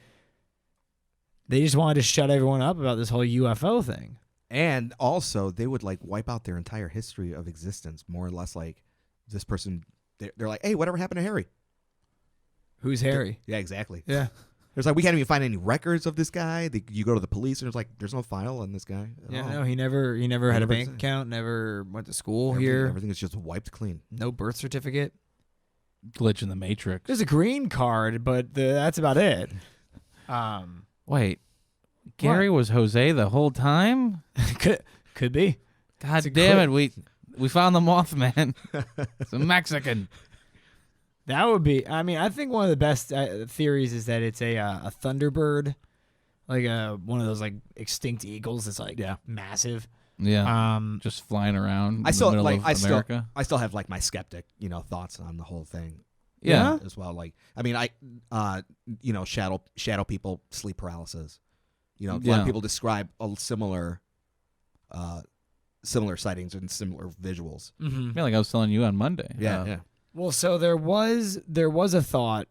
they just wanted to shut everyone up about this whole UFO thing. And also, they would like wipe out their entire history of existence, more or less. Like, this person, they're like, "Hey, whatever happened to Harry?" Who's Harry? Yeah, exactly. Yeah. There's like, we can't even find any records of this guy. You go to the police, and there's like, there's no file on this guy. at Yeah, all. no, he never had a never bank existed. account, never went to school Everything, here, everything is just wiped clean. no birth certificate. Glitch in the Matrix. There's a green card, but that's about it. Wait, Gary was Jose the whole time? Could be. God damn it, we found the Mothman. It's a Mexican. That would be. I mean, I think one of the best theories is that it's a thunderbird, like one of those like extinct eagles. That's like massive. Yeah. Just flying around. I still in the middle like. of America. I still have like my skeptic, thoughts on the whole thing. Yeah. As well. Like, I mean, shadow people, sleep paralysis. A lot of people describe similar sightings and similar visuals. Mm-hmm. Yeah, like I was telling you on Monday. Yeah. Well, so there was a thought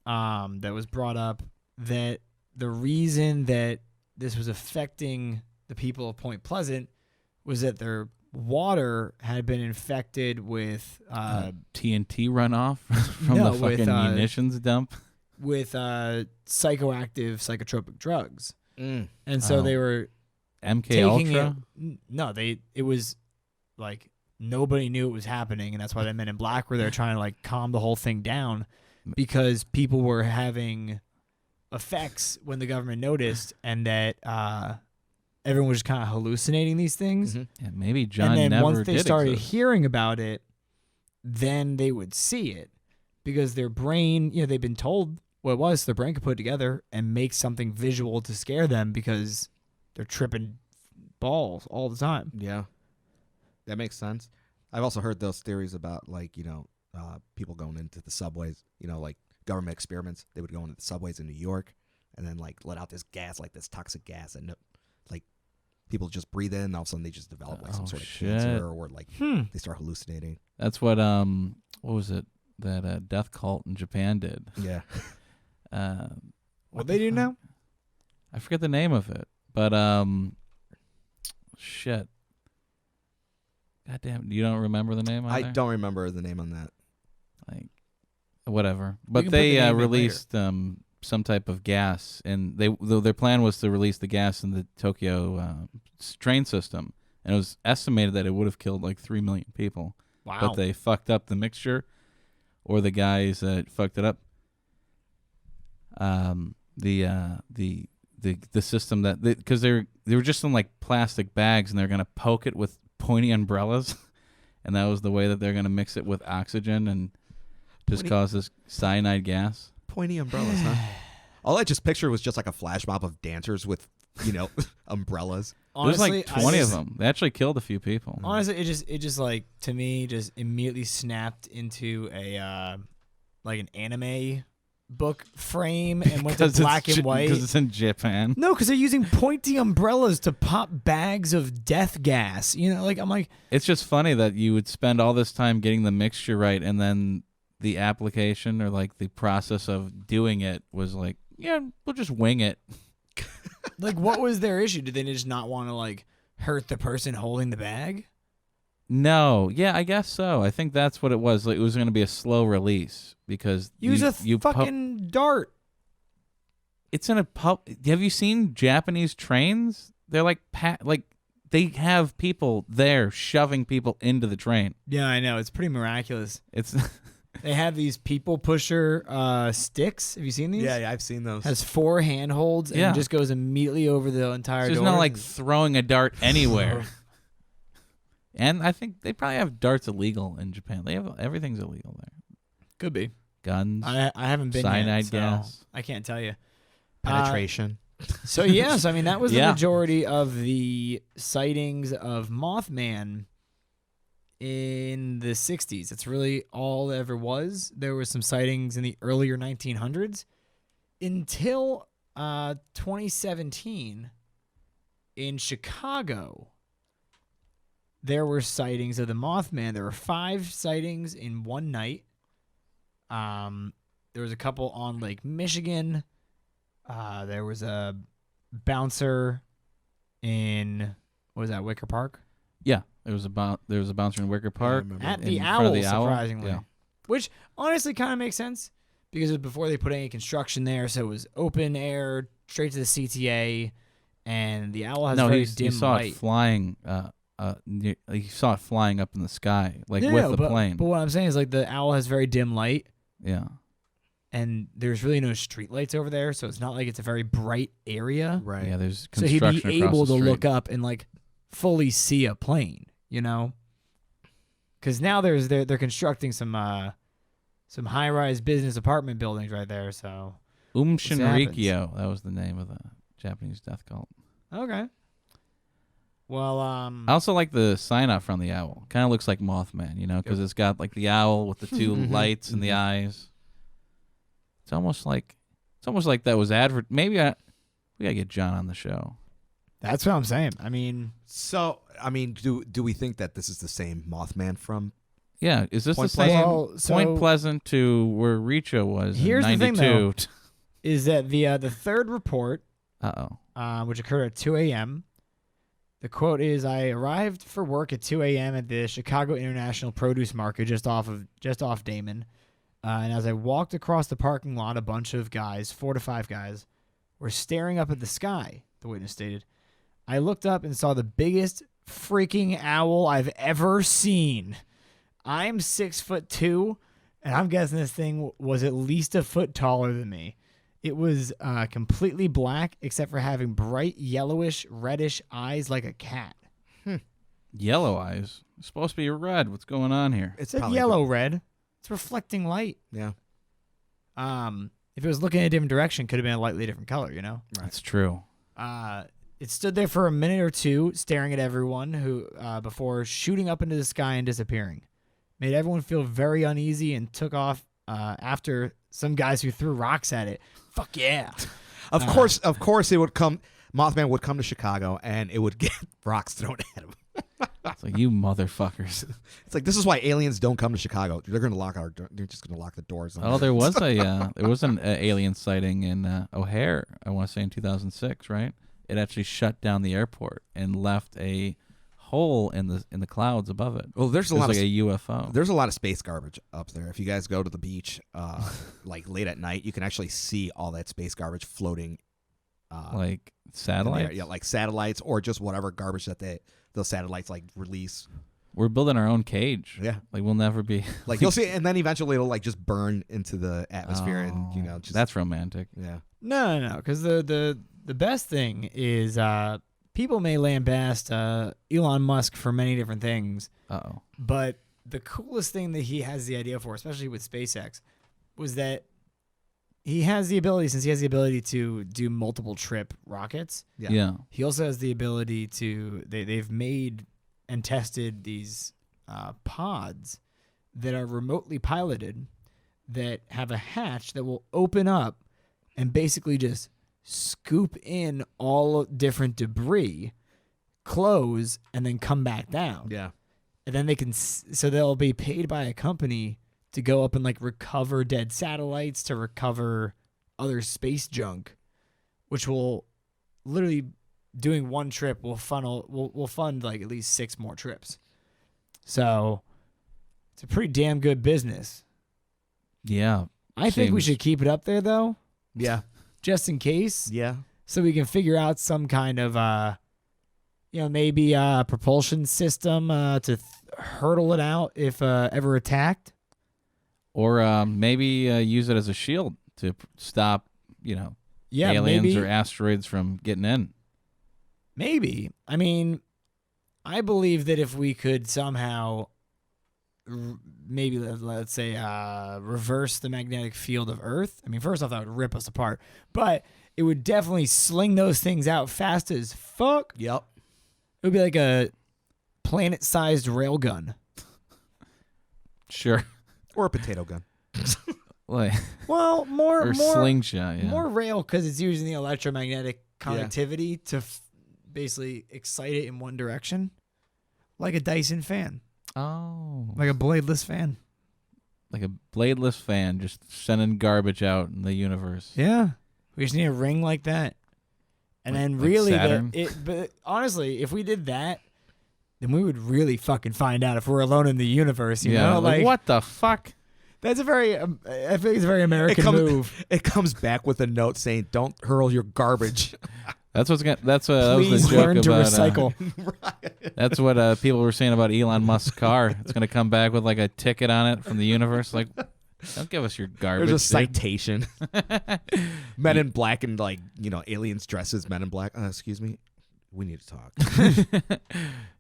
that was brought up that the reason that this was affecting the people of Point Pleasant was that their water had been infected with TNT runoff from the fucking munitions dump. With psychotropic drugs. Mm. And so they were MK taking Ultra? it was like nobody knew it was happening, and that's why the Men in Black were there trying to like calm the whole thing down, because people were having effects when the government noticed, and that everyone was just kind of hallucinating these things. Mm-hmm. Yeah, maybe John and then never once they did started exist. hearing about it, then they would see it, because their brain, they've been told what it was, their brain could put it together and make something visual to scare them, because they're tripping balls all the time. Yeah. That makes sense. I've also heard those theories about like, people going into the subways, like government experiments. They would go into the subways in New York and then like let out this gas, like this toxic gas, and like people just breathe in, and all of a sudden they just develop like some sort of cancer, or like they start hallucinating. That's what was it that death cult in Japan did? Yeah. What they do now? I forget the name of it, but shit. God damn, you don't remember the name? I don't remember the name on that. Like, whatever. can But put the they name in released some type of gas, and their plan was to release the gas in the Tokyo train system, and it was estimated that it would have killed like 3 million people. Wow. But they fucked up the mixture, or the guys that fucked it up. The system that because they were just in like plastic bags, and they're gonna poke it with pointy umbrellas, and that was the way that they're gonna mix it with oxygen and just cause this cyanide gas. Pointy umbrellas, huh? All I just pictured was just like a flash mob of dancers with, umbrellas. Honestly, There's like 20 of them. They actually killed a few people. Honestly, it just like, to me, just immediately snapped into a like an anime book frame and went to black and white. Because it's in Japan. No, because they're using pointy umbrellas to pop bags of death gas. I'm like, It's just funny that you would spend all this time getting the mixture right, and then the application or like the process of doing it was like, yeah, we'll just wing it. like, what was their issue? Did they just not want to like hurt the person holding the bag? No, yeah, I guess so. I think that's what it was. Like, it was going to be a slow release because Use a fucking dart. It's in a pub. Have you seen Japanese trains? They're like they have people there shoving people into the train. Yeah, I know. It's pretty miraculous. It's They have these people pusher sticks. Have you seen these? Yeah, I've seen those. Has 4 handholds and just goes immediately over the entire There's door. not like throwing a dart anywhere. And I think they probably have darts illegal in Japan. They have everything's illegal there. Could be. Guns. I haven't been cyanide yet, gas. I can't tell you. Penetration. So yes, I mean that was the Yeah. majority of the sightings of Mothman in the 60s. It's really all there ever was. There were some sightings in the earlier 1900s until 2017 in Chicago. There were sightings of the Mothman. There were 5 sightings in one night. There was a couple on Lake Michigan. There was a bouncer in, what was that, Wicker Park? Yeah, there was a bouncer in Wicker Park. At in the front of Owl, the Owl. surprisingly. Yeah. Which honestly kind of makes sense because it was before they put any construction there, so it was open air, straight to the CTA, and the Owl has very dim he saw light. it flying. He saw it flying up in the sky, like No, with the but, plane. But what I'm saying is, like, the Owl has very dim light, Yeah. and there's really no street lights over there, so it's not like it's a very bright area. Right. Yeah, there's So he'd construction be across able the to street. look up and like fully see a plane. you know, because now they're constructing some high-rise business apartment buildings right there. So Shinrikyo, that was the name of the Japanese death cult. okay. Well, I also like the sign up from the owl. Kind of looks like Mothman, you know, because it's got like the owl with the two lights in the eyes. It's almost like that was Maybe we gotta get John on the show. that's what I'm saying. I mean, do we think that this is the same Mothman from? Yeah, is this Point the same Pleasant? Point Pleasant to where Richo was Here's in the thing, 92? though. Is that the third report, which occurred at 2 a.m. The quote is, "I arrived for work at 2 a.m. at the Chicago International Produce Market just off Damon. And as I walked across the parking lot, a bunch of guys, 4 to 5 guys, were staring up at the sky," the witness stated. "I looked up and saw the biggest freaking owl I've ever seen. I'm 6'2", and I'm guessing this thing was at least a foot taller than me. It was completely black, except for having bright yellowish, reddish eyes like a cat." Yellow eyes. It's supposed to be red. What's going on here? It's a yellow red. It's reflecting light. Yeah. If it was looking in a different direction, could have been a lightly different color, you know? That's true. It stood there for a minute or two, staring at everyone who before shooting up into the sky and disappearing. Made everyone feel very uneasy and took off after some guys who threw rocks at it. Fuck yeah. Of course it would come. Mothman would come to Chicago and it would get rocks thrown at him. It's like, you motherfuckers. It's like, this is why aliens don't come to Chicago. They're going to lock they're just going to lock the doors. Oh, there was an alien sighting in O'Hare, I want to say in 2006, right? It actually shut down the airport and left a hole in the clouds above it. Well, there's a lot like of a UFO. There's a lot of space garbage up there. If you guys go to the beach, like late at night, you can actually see all that space garbage floating. Like satellites? Yeah, like satellites or just whatever garbage that those satellites like release. We're building our own cage. Yeah, like we'll never be like you'll see, and then eventually it'll like just burn into the atmosphere, and just, that's romantic. Yeah, no, because the best thing is people may lambast Elon Musk for many different things. But the coolest thing that he has the idea for, especially with SpaceX, was that he has the ability to do multiple trip rockets. Yeah. He also has the ability to they've made and tested these pods that are remotely piloted that have a hatch that will open up and basically just scoop in all different debris, close, and then come back down. Yeah. And then they'll be paid by a company to go up and like recover dead satellites, to recover other space junk, which will literally, doing one trip will fund like at least 6 more trips. So it's a pretty damn good business. Yeah. I think we should keep it up there though. Yeah. Just in case. Yeah. So we can figure out some kind of maybe a propulsion system to hurdle it out if ever attacked. Or maybe use it as a shield to stop, aliens or asteroids from getting in. Maybe. I mean, I believe that if we could somehow maybe, let's say, reverse the magnetic field of Earth. I mean, first off, that would rip us apart. But it would definitely sling those things out fast as fuck. Yep. It would be like a planet-sized railgun. Sure. Or a potato gun. Well, more slingshot, yeah. More rail because it's using the electromagnetic connectivity to basically excite it in one direction, like a Dyson fan. Oh, like a bladeless fan. Like a bladeless fan, just sending garbage out in the universe. Yeah, we just need a ring like that, and then really, but honestly, if we did that, then we would really fucking find out if we're alone in the universe. You know, like what the fuck. That's I think it's a very American move. It comes back with a note saying, "Don't hurl your garbage." That was the Please joke learn to about, recycle. That's what people were saying about Elon Musk's car. It's going to come back with like a ticket on it from the universe. Like, don't give us your garbage. There's a citation. Men in Black and aliens dressed as Men in Black. Excuse me. We need to talk.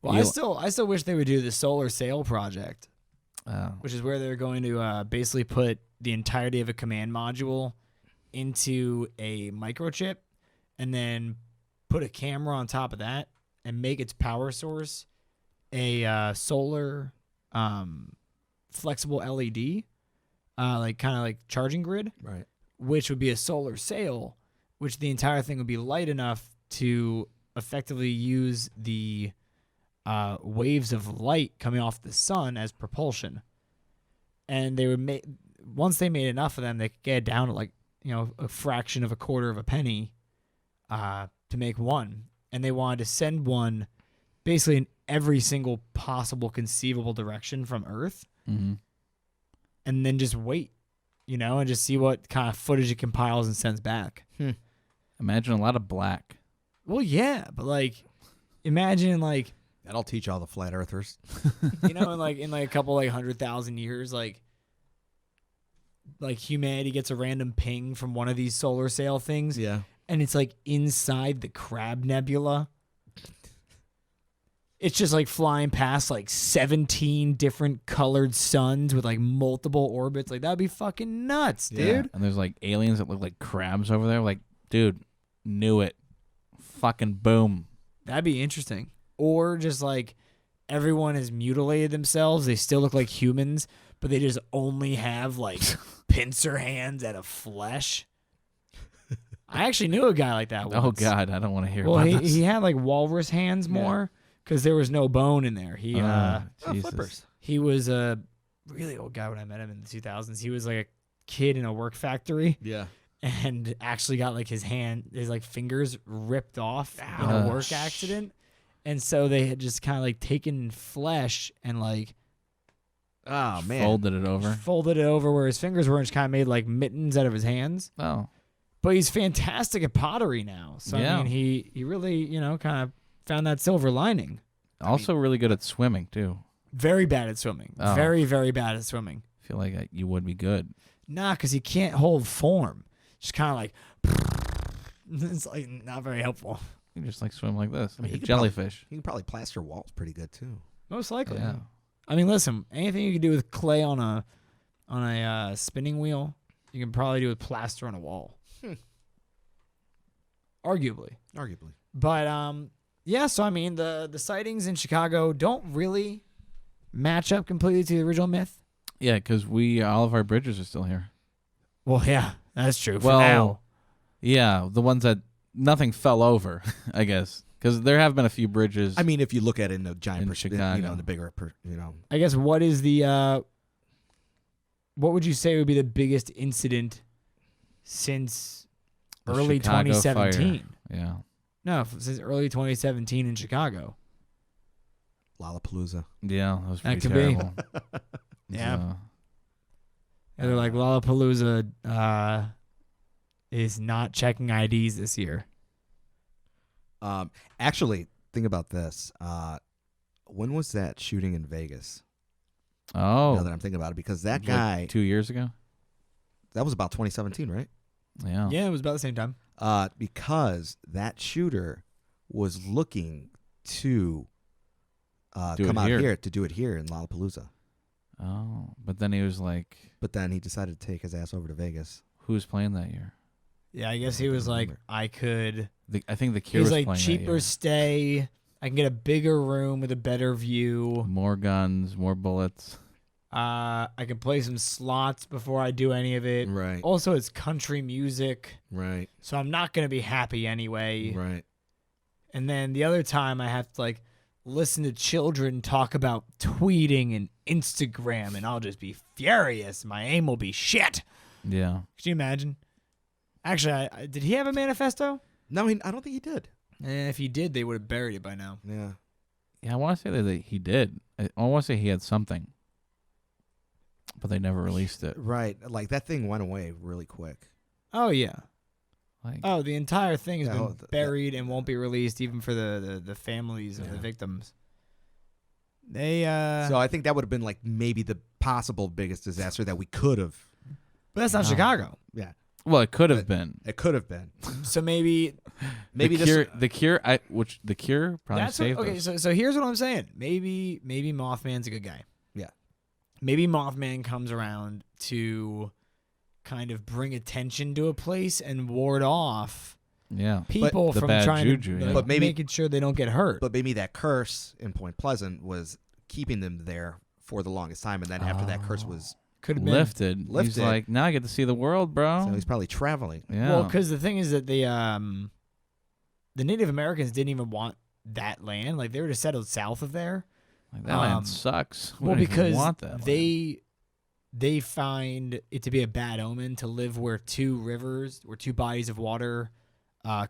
Well, I still wish they would do the solar sail project, Oh. which is where they're going to basically put the entirety of a command module into a microchip and then put a camera on top of that and make its power source a solar flexible LED, like kind of like charging grid, Right. which would be a solar sail, which the entire thing would be light enough to effectively use the waves of light coming off the sun as propulsion. And they would make, once they made enough of them, they could get it down to like, a fraction of a quarter of a penny to make one. And they wanted to send one basically in every single possible conceivable direction from Earth, Mm-hmm. and then just wait, and just see what kind of footage it compiles and sends back. Imagine a lot of black. Well, yeah, but like, imagine like, That'll teach all the flat earthers. in a couple 100,000 years, like humanity gets a random ping from one of these solar sail things, Yeah. and it's like inside the Crab Nebula. It's just like flying past like 17 different colored suns with like multiple orbits. Like that'd be fucking nuts, dude. Yeah. And there's like aliens that look like crabs over there. Like, dude, knew it. Fucking boom. That'd be interesting. Or just like everyone has mutilated themselves. They still look like humans, but they just only have like pincer hands out of flesh. I actually knew a guy like that once. Oh, God. I don't want to hear Well, about this. he had like walrus hands more because there was no bone in there. He Jesus. Flippers. he was a really old guy when I met him in the 2000s. He was like a kid in a work factory Yeah. and actually got like his like fingers ripped off in a work accident. And so they had just kind of like taken flesh and like Oh, man. Folded it over. folded it over where his fingers were and just kind of made like mittens out of his hands. Oh. But he's fantastic at pottery now. So Yeah. I mean, he really, kind of found that silver lining. Also really good at swimming, too. Very bad at swimming. Oh. Very, very bad at swimming. I feel like you would be good. Nah, because he can't hold form. Just kind of like, it's like not very helpful. You just like swim like this. Like he a could jellyfish. You can probably plaster walls pretty good, too. Most likely. Yeah. I mean, listen, anything you can do with clay on a spinning wheel, you can probably do with plaster on a wall. Arguably. But yeah, so I mean the sightings in Chicago don't really match up completely to the original myth. Yeah, because all of our bridges are still here. Well, yeah, that's true. For Well, now. Yeah, the ones that nothing fell over, I guess. Because there have been a few bridges. I mean, if you look at it in a giant In perspective, Chicago. in the bigger, I guess what is the what would you say would be the biggest incident since The early Chicago 2017? fire. Yeah. No, since early 2017 in Chicago. Lollapalooza. Yeah, that was That pretty could be. terrible. Yeah. So, Yeah, they're like Lollapalooza is not checking IDs this year. Actually, think about this. When was that shooting in Vegas? oh. Now that I'm thinking about it, because that like guy, 2 years ago? that was about 2017, right? Yeah. Yeah, it was about the same time. Because that shooter was looking to Do come it out here. here to do it here in Lollapalooza. Oh. But then he was like, But then he decided to take his ass over to Vegas. who's playing that year? Yeah, I guess he was like, I could. I think the He Cure was was like, playing that cheaper year. stay. I can get a bigger room with a better view. More guns, more bullets. I can play some slots before I do any of it. Right. Also, it's country music, Right. so I'm not gonna be happy anyway. Right. And then the other time, I have to like listen to children talk about tweeting and Instagram, and I'll just be furious. My aim will be shit. Yeah. Could you imagine? Actually, did he have a manifesto? No, I don't think he did. If he did, they would have buried it by now. Yeah. Yeah, I want to say that he did. I want to say he had something. But they never released it. Right. Like that thing went away really quick. Oh yeah. Like, Oh, the entire thing has Yeah, been buried and won't be released, even for the families of the Yeah. victims. They So I think that would have been like maybe the possible biggest disaster that we could have. but that's not No. Chicago. Yeah. well, it could have been. It could have been. So maybe Maybe the cure probably That's saved okay. us. So here's what I'm saying. Maybe Mothman's a good guy. Yeah. Maybe Mothman comes around to kind of bring attention to a place and ward off Yeah. people the from bad trying juju, to, yeah. But maybe- making sure they don't get hurt. But maybe that curse in Point Pleasant was keeping them there for the longest time, and then after that curse was, Could have been. Lifted. He's Lifted. like, now I get to see the world, bro. so he's probably traveling. Yeah. Well, because the thing is that the Native Americans didn't even want that land. Like they were just settled south of there. Like, that land sucks. We Well, don't even because want that land. they find it to be a bad omen to live where two bodies of water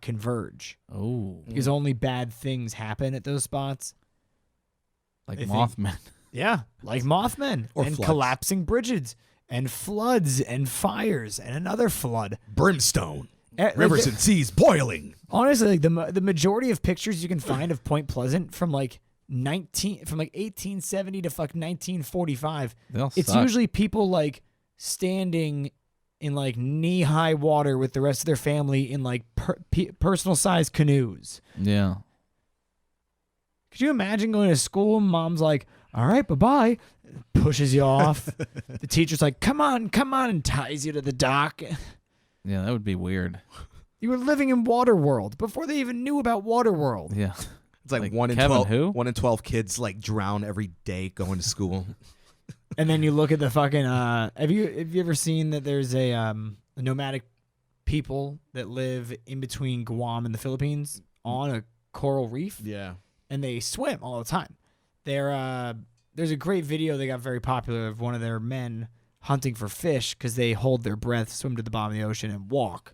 converge. Oh, Because only bad things happen at those spots. like they think- Mothman. Yeah, like Mothman Or and floods. collapsing bridges and floods and fires and another flood. Brimstone, Like, rivers and seas boiling. honestly, like the majority of pictures you can find of Point Pleasant from like 1870 to 1945, They all it's suck. usually people like standing in like knee-high water with the rest of their family in like personal-sized canoes. Yeah. Could you imagine going to school and mom's like, all right, bye-bye, pushes you off. The teacher's like, come on, and ties you to the dock. Yeah, that would be weird. You were living in Waterworld before they even knew about Waterworld. Yeah. It's like, Like 1 in Kevin 12. who? 1 in 12 kids like drown every day going to school. And then you look at the fucking have you ever seen that there's a nomadic people that live in between Guam and the Philippines on a coral reef, Yeah. and they swim all the time. There's a great video that got very popular of one of their men hunting for fish because they hold their breath, swim to the bottom of the ocean, and walk.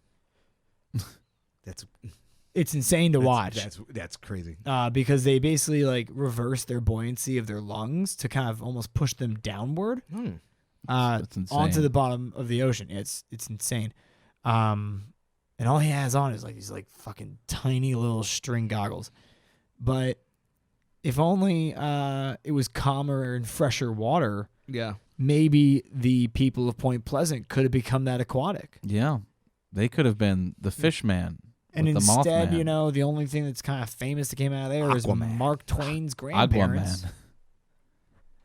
It's insane to watch. That's crazy. Because they basically like reverse their buoyancy of their lungs to kind of almost push them downward That's insane. onto the bottom of the ocean. It's insane. And all he has on is like these like fucking tiny little string goggles. But if only it was calmer and fresher water, Yeah. maybe the people of Point Pleasant could have become that aquatic. Yeah. They could have been the fish man. And with instead, the Mothman. the only thing that's kind of famous that came out of there is Aquaman. Mark Twain's grandparents. Aquaman.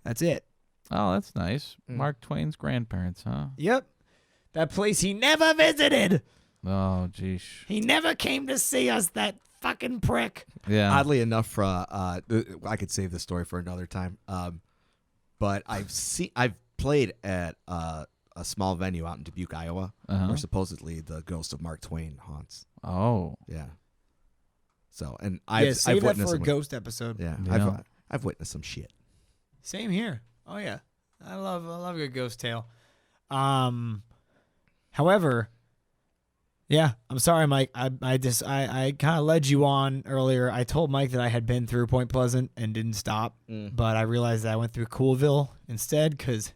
That's it. Oh, that's nice. Mark Twain's grandparents, huh? Yep. That place he never visited. Oh, geez. He never came to see us, that fucking prick. Yeah. Oddly enough, I could save the story for another time. But I've played at a small venue out in Dubuque, Iowa, Uh-huh. where supposedly the ghost of Mark Twain haunts. Oh. Yeah. So, and Save I've that witnessed for a some, ghost episode. Yeah, Yeah. I've witnessed some shit. Same here. Oh yeah, I love a good ghost tale. However, yeah, I'm sorry, Mike. I kind of led you on earlier. I told Mike that I had been through Point Pleasant and didn't stop, but I realized that I went through Coolville instead because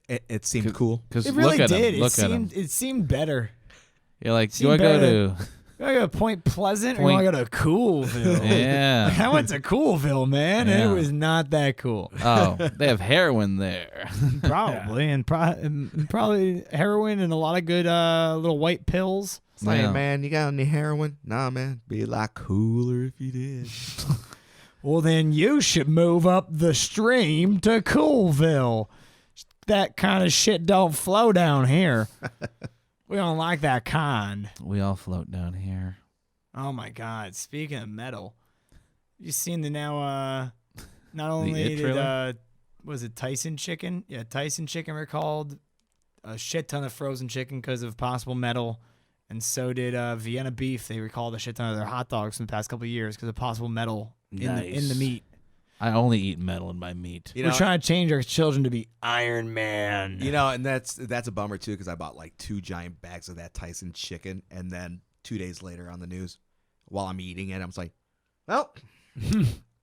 It seemed cool. Because it really look at did. him. Look at him. It seemed better. You're like, seemed do I go better. to? Do I go to Point Pleasant or do I go to Coolville? Yeah. I went to Coolville, man, and Yeah. it was not that cool. Oh, they have heroin there. Probably, and probably heroin and a lot of good little white pills. It's like, Yeah. man, you got any heroin? Nah, man. Be a lot cooler if you did. Well, then you should move up the stream to Coolville. That kind of shit don't flow down here. We don't like that kind. We all float down here. Oh my God! Speaking of metal, you seen the now? Not only It did trailer? was it Tyson Chicken? Yeah, Tyson Chicken recalled a shit ton of frozen chicken because of possible metal, and so did Vienna Beef. They recalled a shit ton of their hot dogs in the past couple of years because of possible metal in the meat. I only eat metal in my meat. You We're know, trying to change our children to be Iron Man. and that's a bummer too, because I bought like 2 giant bags of that Tyson chicken, and then 2 days later on the news, while I'm eating it, I was like, well,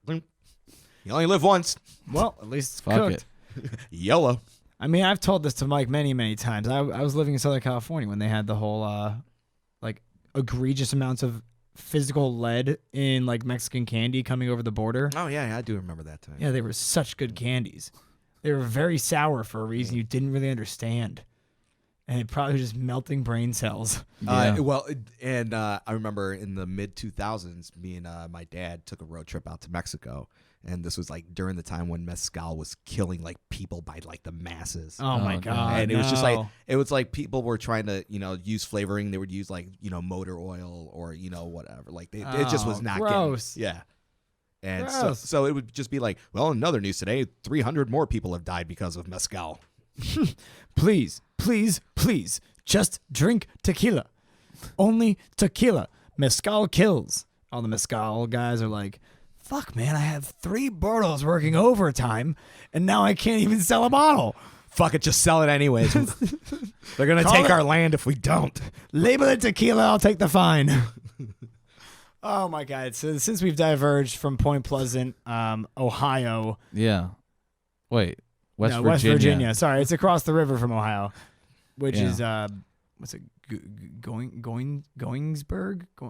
you only live once. Well, at least it's Fuck cooked. it. YOLO. I mean, I've told this to Mike many, many times. I was living in Southern California when they had the whole like egregious amounts of physical lead in like Mexican candy coming over the border. Oh yeah, I do remember that time. Yeah, they were such good candies. They were very sour for a reason you didn't really understand. And it probably just melting brain cells. Yeah. I remember in the mid 2000s, me and my dad took a road trip out to Mexico, and this was like during the time when mezcal was killing like people by like the masses. Oh my God. And it was just no. like people were trying to use flavoring. They would use like motor oil or whatever. Like it just was not gross. getting, yeah. And Gross. so it would just be like, well, in other news today, 300 more people have died because of mezcal. Please, please, please, just drink tequila. Only tequila. Mezcal kills. All the mezcal guys are like, fuck, man, I have 3 burros working overtime, and now I can't even sell a bottle. Fuck it, just sell it anyways. They're going to Call take it- our land if we don't. Label it tequila, I'll take the fine. Oh, my God. So since we've diverged from Point Pleasant, Ohio. Yeah. Wait. West No, Virginia. West Virginia. Sorry, it's across the river from Ohio, which Yeah. is what's it?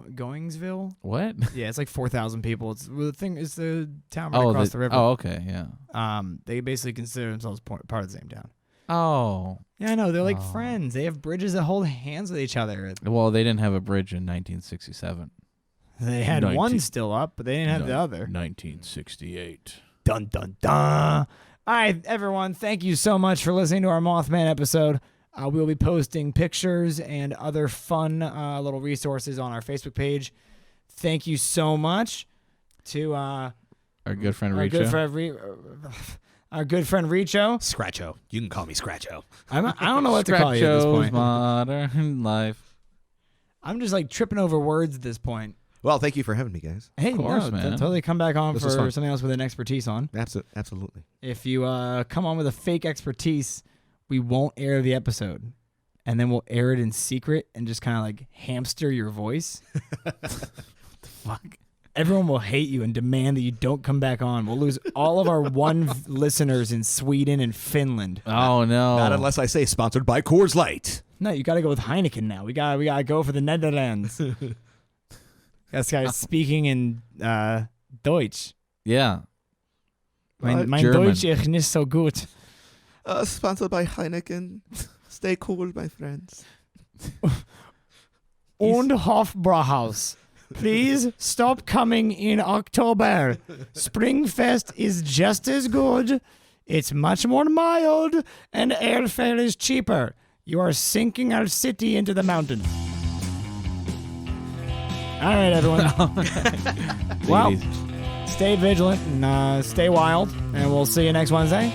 Goingsville. What? Yeah, it's like 4,000 people. It's the town right across the river. Oh, okay. Yeah. They basically consider themselves part of the same town. Oh. Yeah, I know. They're like Oh. friends. They have bridges that hold hands with each other. Well, they didn't have a bridge in 1967. They had 19 one still up, but they didn't have the other. 1968. Dun dun dun. All right, everyone. Thank you so much for listening to our Mothman episode. We'll be posting pictures and other fun little resources on our Facebook page. Thank you so much to Our good friend our Richo. good friend our good friend Richo. Scratcho. You can call me Scratcho. I don't know what to call you at this Scratcho's point. Modern Life. I'm just like tripping over words at this point. Well, thank you for having me, guys. Hey, course, no, man. totally come back on This was for fun. something else with an expertise on. Absolutely. If you come on with a fake expertise, we won't air the episode. And then we'll air it in secret and just kind of like hamster your voice. What the fuck? Everyone will hate you and demand that you don't come back on. We'll lose all of our listeners in Sweden and Finland. Oh, no. Not unless I say sponsored by Coors Light. No, you got to go with Heineken now. We gotta go for the Netherlands. This guy's speaking in Deutsch. Yeah. Mein German. Deutsch ist nicht so gut. Sponsored by Heineken. Stay cool, my friends. Und Hofbrauhaus. Please stop coming in October. Springfest is just as good. It's much more mild, and airfare is cheaper. You are sinking our city into the mountains. All right, everyone. Well, stay vigilant and stay wild, and we'll see you next Wednesday.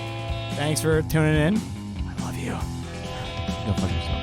Thanks for tuning in. I love you. Go fuck yourself.